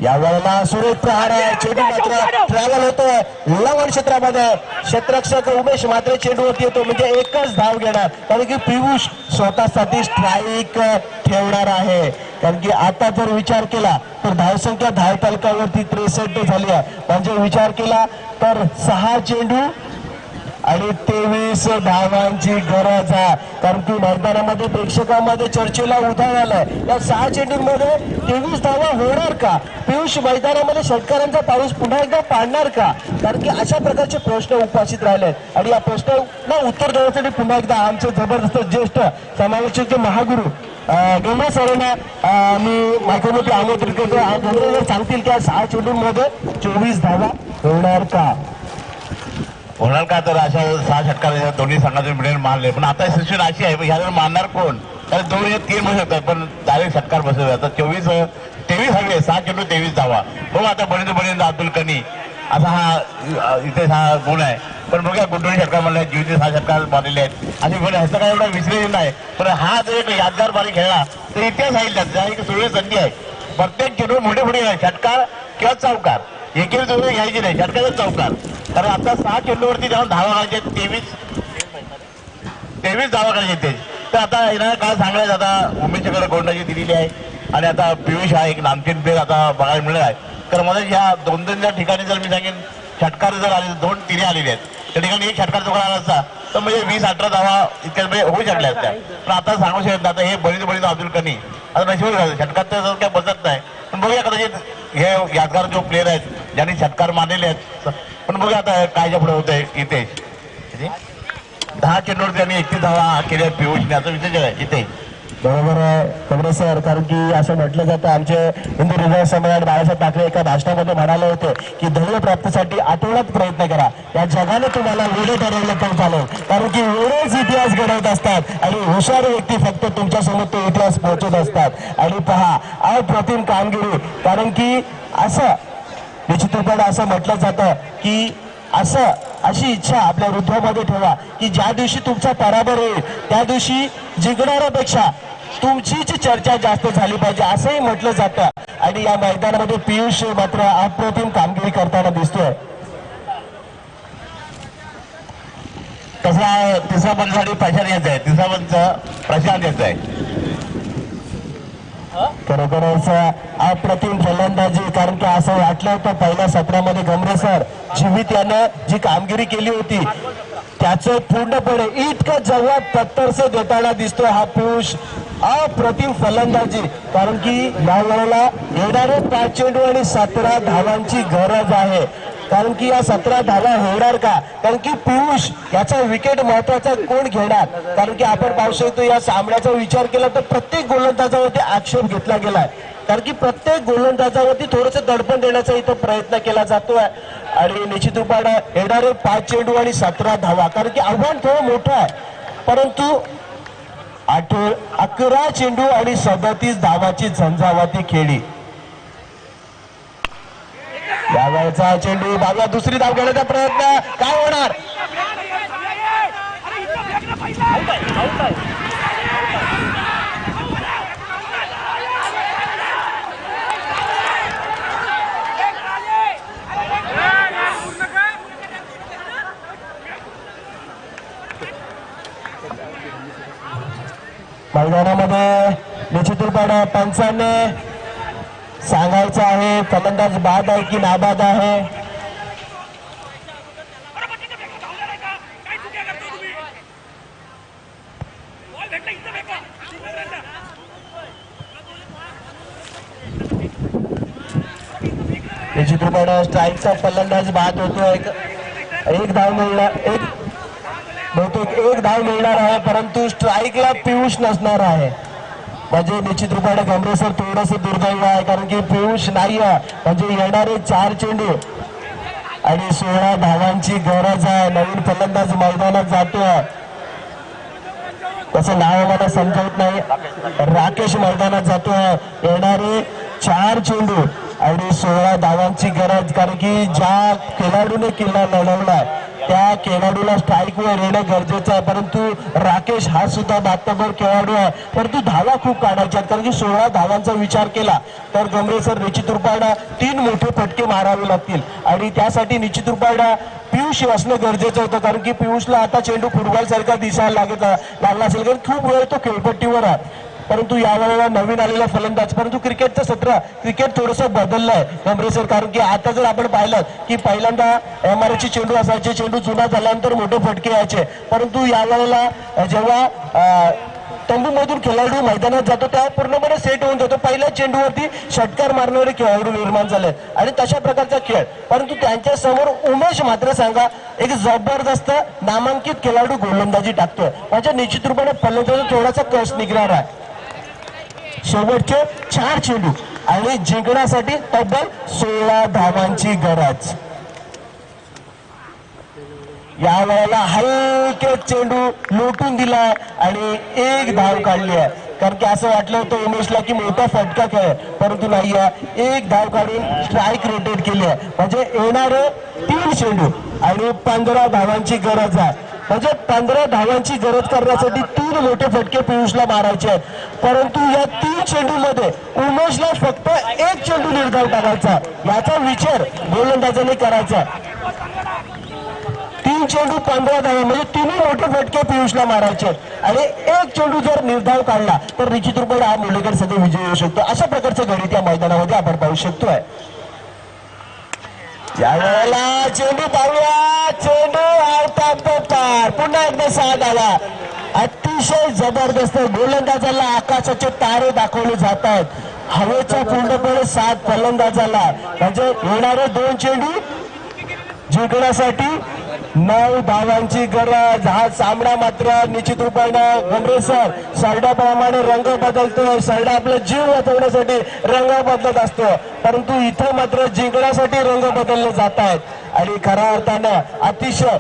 यावेळेला सुरेख प्रहार आहे. चेंडू मात्र ट्रॅव्हल होतोय लवण क्षेत्रामध्ये. क्षेत्ररक्षक उमेश मात्र चेंडूवरती येतो, म्हणजे एकच धाव घेणार, कारण की पियुष स्वतःसाठी स्ट्राईक ठेवणार आहे. कारण की आता जर विचार केला तर धावसंख्या धावफलकावरती 63 झाली आहे, म्हणजे विचार केला तर 6 चेंडू आणि 23 धावांची गरज आहे. कारण की मैदानामध्ये प्रेक्षकांमध्ये चर्चेला उधाण आलाय, या 6 चेंडूंमध्ये 23 धावा होणार का? पियुष मैदानामध्ये षटकारांचा पाऊस पुन्हा एकदा पाडणार का? कारण की अशा प्रकारचे प्रश्न उपस्थित राहिलेत आणि या प्रश्नांना उत्तर देण्यासाठी पुन्हा एकदा आमचे जबरदस्त ज्येष्ठ समालोचक महागुरु गंभीर सरांना मी मायक्रोमध्ये आमंत्रित करतो. गंभीर जर सांगतील की 6 चेंडूंमध्ये 24 धावा होणार का? होणार का? तर अशा 6 षटकार दोन्ही संघातून मिळून मारले, पण आता सिच्युएशन अशी आहे ह्याला मारणार कोण? तर 2 या 3 बसू शकतात, पण डायरेक्ट षटकार बसवले. आता 23 हवे, 6 चेंडू 23 धावा. हो, आता बरेच अब्दुल कनी असा हा इथे हा गुण आहे. पण बघा गुंडोळी षटकार म्हणले, जीवचे 6 षटकार मारलेले आहेत आणि पण ह्याचा काय एवढा विसरेल नाही. पण हा जर एक यादगार बारी खेळला तर इतिहास आहे त्याचा. एक सुरेख संधी आहे. प्रत्येक चेंडू मोठे षटकार किंवा चौकार एकेरी जोडून घ्यायची नाही, षटकाचा चौकार. कारण आता 6 चेंडूवरती जाऊन धावा करायचे, 23 धावा करायचे ते. तर आता येणाऱ्या काळ सांगायचं, आता उमेशकडे गोंडाची दिलेली आहे आणि आता पियुष हा एक नामचीन प्लेअर आता बघायला मिळणार आहे. तर मला ह्या 2-2 ठिकाणी जर मी सांगेन षटकार जर आले, 2 तिरे आलेले आहेत, त्या ठिकाणी एक षटकार जो आला असता तर म्हणजे 20-18 धावा इतक्या होऊ शकल्या असत्या. पण आता सांगू शकत नाही. आता हे बरीच अब्दुल कनी आता नशिबच घालतो, षटकार तर काय बसत नाही. पण बघूया कदाचित हे यादगार जो प्लेअर आहेत ज्यांनी षटकार मारलेले आहेत. पण बघूया आता काय पुढे होत आहे. इथे 10 चेंडूवर त्यांनी 31 धावा केल्या पियुषने, असं विशेष आहे इथे. बरोबर आहे कमरे सर, कारण की असं म्हटलं जातं, आमचे हिंदू हृदय सम्राट बाळासाहेब ठाकरे एका भाषणामध्ये म्हणाले होते की ध्येय प्राप्तीसाठी आठवड्यात प्रयत्न करा. या जगाने तुम्हाला वेळे ठरवलं तर चालेल, कारण की वेळेच इतिहास घडवत असतात आणि हुशार व्यक्ती फक्त तुमच्यासमोर तो इतिहास पोहोचत असतात. आणि पहा अप्रतिम कामगिरी, कारण की असं निश्चितपणे असं म्हटलं जातं की अशी इच्छा आपल्या हृदयामध्ये ठेवा की ज्या दिवशी तुमचा पराभव होईल त्या दिवशी जिंकणाऱ्यापेक्षा तुमचीच चर्चा जास्त झाली पाहिजे, असंही म्हटलं जातं. आणि या मैदानामध्ये पियुष मात्र अप्रतिम कामगिरी करताना दिसतोय. कसं आहे, तिसरा पंचासाठी प्रशांत यायचा आहे, तिसरा पंच प्रशांत यायचा आहे. खरोखरच अप्रतिम फलंदाजी, कारण की असं वाटलं होतं पहिल्या सत्रामध्ये गमरे सर जीवित यानं जी कामगिरी केली होती त्याचं पूर्णपणे इतकं जवाब पत्तरसे देताना दिसतोय हा पियुष. अप्रतिम फलंदाजी, कारण की या वेळेला येणारे 5 चेंडू आणि 17 धावांची गरज आहे. कारण की या 17 धावा होणार का? कारण की पियुष याचा विकेट महत्वाचा कोण घेणार? कारण की आपण पाहू शकतो या सामन्याचा विचार केला तर प्रत्येक गोलंदाजावरती आक्षेप घेतला गेलाय, कारण की प्रत्येक गोलंदाजावरती थोडंसं दडपण देण्याचा इथं प्रयत्न केला जातोय. आणि निश्चित रूपाने येणारे 5 चेंडू आणि 17 धावा, कारण की आव्हान थोडं मोठं आहे, परंतु 11 चेंडू आणि 37 धावाची झंझावाती खेळी. यावेळेचा चेंडू बाबा दुसरी धाव घेण्याचा प्रयत्न, काय होणार? मैदानामध्ये निश्चित रूपाने पंचांनी सांगायचं आहे फलंदाज बाद आहे की नाबाद आहे. निश्चित रूपाने स्ट्राईकचा फलंदाज बाद होतो. एक धाव मिळणार, बहुतेक एक धाव मिळणार आहे, परंतु स्ट्राईकला पियुष नसणार आहे. म्हणजे निश्चित रूपाने गंभीर सर थोडंसं दुर्दैव आहे, कारण की पियुष नाही आहे. म्हणजे येणारे 4 चेंडू आणि 16 धावांची गरज आहे. नवीन फलंदाज मैदानात जातोय, त्याचं नाव मला समजत नाही, राकेश मैदानात जातोय. येणारे 4 चेंडू आणि 16 धावांची गरज, कारण की ज्या खेळाडूने किल्ला लढवलाय त्या खेळाडूला स्ट्राईकवर येणं गरजेचं आहे. परंतु राकेश हा सुद्धा बातबर खेळाडू आहे, परंतु धावा खूप काढायच्या आहेत, कारण की 16 धावांचा विचार केला तर गंभीर सर निश्चित रूपाने 3 मोठे फटके मारावे लागतील. आणि त्यासाठी निश्चित रूपाने पियुष असणं गरजेचं होतं, कारण की पियुषला आता चेंडू फुटबॉल सारखा दिसायला लागला असेल, कारण खूप वेळ तो खेळपट्टीवर आहे. परंतु यावेळेला नवीन आलेला फलंदाज, परंतु क्रिकेटचं सत्र क्रिकेट थोडंसं बदललंय गंभीर सर, कारण की आता जर आपण पाहिलं की पहिल्यांदा MRH चेंडू असायचे, चेंडू जुना झाल्यानंतर मोठे फटके यायचे, परंतु यावेळेला जेव्हा तंबूमधून खेळाडू मैदानात जातो तेव्हा पूर्णपणे सेट होऊन जातो. पहिल्या चेंडूवरती षटकार मारणारे खेळाडू निर्माण झाले आणि तशा प्रकारचा खेळ. परंतु त्यांच्या समोर उमेश मात्र सांगा एक जबरदस्त नामांकित खेळाडू गोलंदाजी टाकतोय, म्हणजे निश्चित रूपाने फलंदाजी थोडासा कस निघणार आहे. शेवटचे 4 चेंडू आणि जिंकण्यासाठी तब्बल 16 धावांची गरज. या वेळेला हलके चेंडू लोटून दिलाय आणि 1 धाव काढली आहे. कारण की असं वाटलं होतं उमेशला की मोठा फटका खेळ, परंतु नाही आहे. 1 धाव काढून स्ट्राईक रोटेट केली आहे. म्हणजे येणारे 3 चेंडू आणि 15 धावांची गरज आहे. म्हणजे 15 धावांची गरज करण्यासाठी 3 मोठे फटके पियुषला मारायचे आहेत. परंतु या 3 चेंडू मध्ये उमेशला फक्त 1 चेंडू निर्धाव टाकायचा, याचा विचार गोलंदाजाने करायचा. 3 चेंडू 15 धावा म्हणजे 3 मोठे फटके पियुषला मारायचे आणि 1 चेंडू जर निर्धाव काढला तर निश्चित रूपाने हा मुरलीगड सध्या विजय येऊ शकतो. अशा प्रकारचं गणित या मैदानामध्ये आपण पाहू शकतोय. या वेळेला चेंडू पाहूया, चेंडू आउट ऑफ द पार. पुन्हा एकदा 6 धावा. अतिशय जबरदस्त गोलंदाजाला आकाशाचे तारे दाखवले जात आहेत. हवेचा पूर्णपणे साथ फलंदाजाला. म्हणजे येणारे 2 चेंडू जिंकण्यासाठी 9 धावांची गरज. हा सामना मात्र निश्चित रूपानं गंभीर सर सरड्याप्रमाणे रंग बदलतोय. सरडा आपला जीव वाचवण्यासाठी रंग बदलत असतो, परंतु इथं मात्र जिंकण्यासाठी रंग बदलले जात आहेत. आणि खऱ्या अर्थानं अतिशय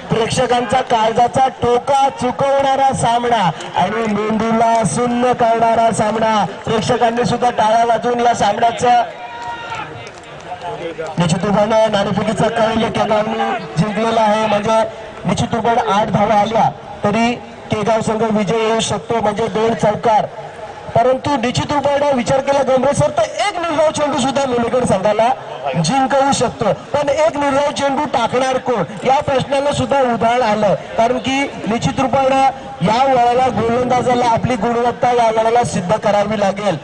प्रेक्षकांचा काळजाचा टोका चुकवणारा सामना आणि मेंदूला सुन्न करणारा सामना. प्रेक्षकांनी सुद्धा टाळ्या वाजवून या सामन्याचं निश्चित रूपाने नाणेफेकीचा कल केगावने जिंकलेला आहे. म्हणजे निश्चित रूपाने 8 धावा आल्या तरी केगाव संघ विजय येऊ शकतो, म्हणजे 2 चौकार. परंतु निश्चित रूपाने विचार केला गंभीर सर तर 1 निर्धाव चेंडू सुद्धा मुरलीगड संघाला जिंकवू शकतो. पण 1 निर्धाव चेंडू टाकणार कोण या प्रश्नाला सुद्धा उदाहरण आलं. कारण की निश्चित रूपाने या वेळेला गोलंदाजाला आपली गुणवत्ता या वेळेला सिद्ध करावी लागेल.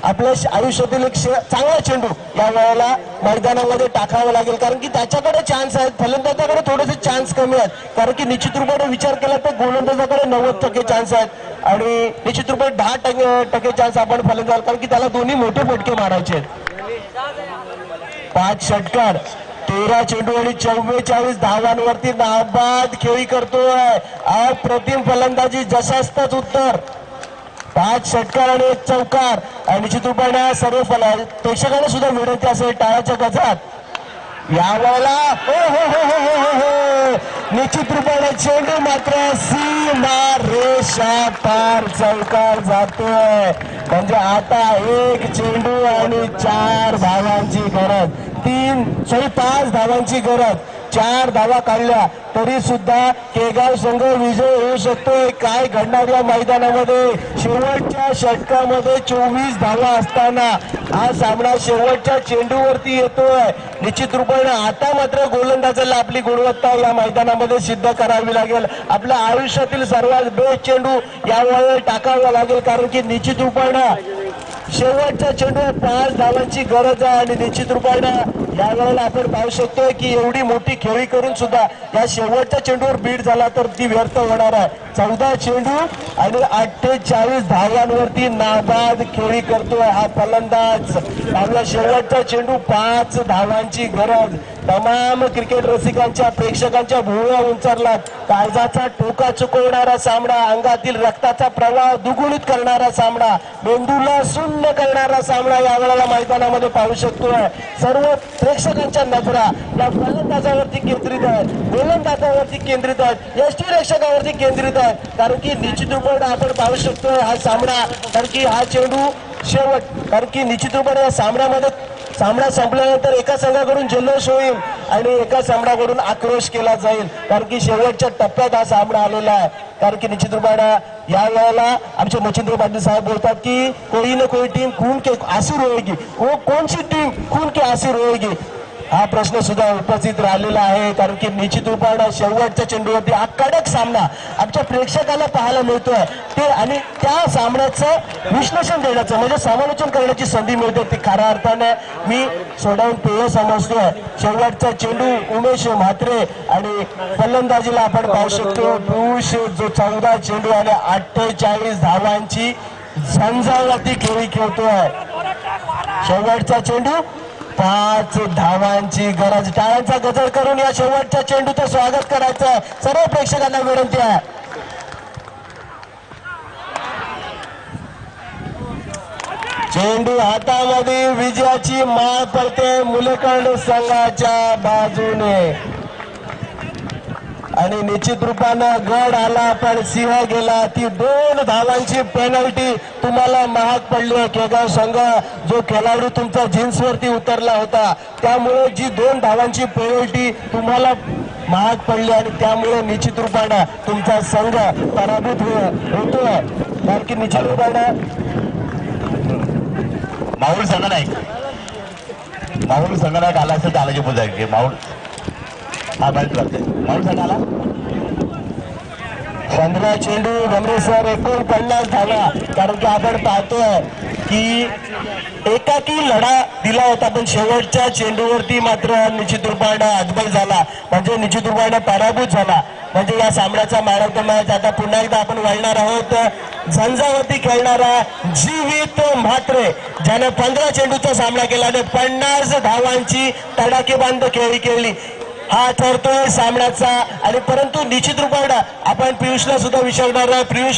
आपल्या आयुष्यातील एक चांगला चेंडू या वेळेला मैदानामध्ये टाकावा लागेल. कारण की त्याच्याकडे चान्स आहेत, फलंदाजाकडे थोडेसे चान्स कमी आहेत. कारण की निश्चित रूपाने विचार केला तर गोलंदाजाकडे 90% चान्स आहेत आणि निश्चित रूपाने 10% चान्स आपण फलंदाज, कारण की त्याला दोन्ही मोठे फटके मारायचे आहेत. 5 षटकार, 13 चेंडू आणि 44 धावांवरती नाबाद खेळी करतोय. अप्रतिम फलंदाजी, जशास्तच उत्तर. 5 षटकार आणि 1 चौकार. आणि निश्चित रूपाने सर्व प्रेक्षकांना सुद्धा विनंती असेल टाळ्याच्या गजरात. या वेळेला निश्चित रूपाने चेंडू मात्र सीमा रेषा पार चौकार जातोय. म्हणजे आता 1 चेंडू आणि 4 धावांची गरज. 5 धावांची गरज. 4 धावा काढल्या तरी सुद्धा केगाव संघ विजय होऊ शकतोय. काय घडणार या मैदानामध्ये? शेवटच्या षटकामध्ये 24 धावा असताना हा सामना शेवटच्या चेंडूवरती येतोय. निश्चित रूपाने आता मात्र गोलंदाजाला आपली गुणवत्ता या मैदानामध्ये सिद्ध करावी लागेल. आपल्या आयुष्यातील सर्वात बेस्ट चेंडू यावेळेला टाकावा लागेल. कारण की निश्चित रूपाने शेवटच्या चेंडूवर 5 धावांची गरज आहे आणि निश्चित रूपाने यावेळेला आपण पाहू शकतोय की एवढी मोठी खेळी करून सुद्धा या शेवटच्या चेंडूवर बीट झाला तर ती व्यर्थ होणार आहे. 14 चेंडू आणि 48 धावांवरती नाबाद खेळी करतोय हा फलंदाज. आपला शेवटचा चेंडू 5 धावांची गरज. तमाम क्रिकेट रसिकांच्या प्रेक्षकांच्या भुवया उंचारलात. काळजाचा टोका चुकवणारा सामना, अंगातील रक्ताचा प्रवाह दुगुणित करणारा सामना, मेंदूला शून्य करणारा सामना यावेळेला मैदानामध्ये पाहू शकतोय. सर्व प्रेक्षकांच्या नजरा या फलंदाजावरती केंद्रित आहेत, गोलंदाजावरती केंद्रित आहेत, यष्टीरक्षकावरती केंद्रित आहेत. कारण की निश्चित रूपाने आपण पाहू शकतोय हा सामना. कारण की हा चेंडू शेवट, कारण की निश्चित रूपाने या सामन्यामध्ये सामना संपल्यानंतर एका संघाकडून जल्लोष होईल आणि एका संघाकडून आक्रोश केला जाईल. कारण की शेवटच्या टप्प्यात हा सामना आलेला आहे. कारण की निश्चित रूपाने या वेळेला आमचे मच्छिंद्र पाटील साहेब बोलतात की कोई ना कोई टीम खून के आंसू रोएगी. वो कौन सी टीम खून के आंसू रोएगी हा प्रश्न सुद्धा उपस्थित राहिलेला आहे. कारण की निश्चित रूपाने शेवटच्या चेंडूवरती हा कडक सामना आमच्या प्रेक्षकाला पाहायला मिळतोय ते, आणि त्या सामन्याचं विश्लेषण देण्याचं म्हणजे समालोचन करण्याची संधी मिळते. ती खऱ्या अर्थाने मी सोडवून पेय समजतोय. शेवटचा चेंडू उमेश म्हात्रे आणि फलंदाजीला आपण पाहू शकतो पुरुष जो 14 चेंडू आणि 48 धावांची झंझावाती खेळी खेळतोय. शेवटचा चेंडू 5 धावांची गरज. टाळ्यांचा गजर करून या शेवटच्या चेंडूचं स्वागत करायचं सर्व प्रेक्षकांना विनंती आहे. चेंडू हातामध्ये विजयाची माळ पडते मुलकंड संघाच्या बाजूने आणि निश्चित रूपानं गड आला पण सिंह गेला. ती 2 धावांची पेनल्टी तुम्हाला महाग पडली आहे. केगाव संघ जो खेळाडू तुमचा जीन्सवरती उतरला होता त्यामुळे जी 2 धावांची पेनल्टी तुम्हाला महाग पडली आणि त्यामुळे निश्चित रूपानं तुमचा संघ पराभूत होतोय. कारण की निश्चित रूपानं माऊल संघनायक आला असेल तर आल्याची पूजा आहे. माऊल हा बॅट करते. माऊल संघ आला 15 चेंडू गमरे सर 49 धावा. कारण की आपण पाहतोय की एकाकी लढा दिला होता पण शेवटच्या चेंडूवरती मात्र निश्चित रूपानं अदबल झाला म्हणजे निश्चित रूपानं पराभूत झाला. म्हणजे या सामन्याचा मॅन ऑफ द मॅच आता पुन्हा एकदा आपण वळणार आहोत झंझावरती खेळणारा जीवित म्हात्रे ज्याने 15 चेंडूचा सामना केला आणि 50 धावांची तडाखेबंद खेळी केली. हा ठरतोय सामन्याचा आणि परंतु निश्चित रूपानं आपण पियुषला सुद्धा विचारणार. पियुष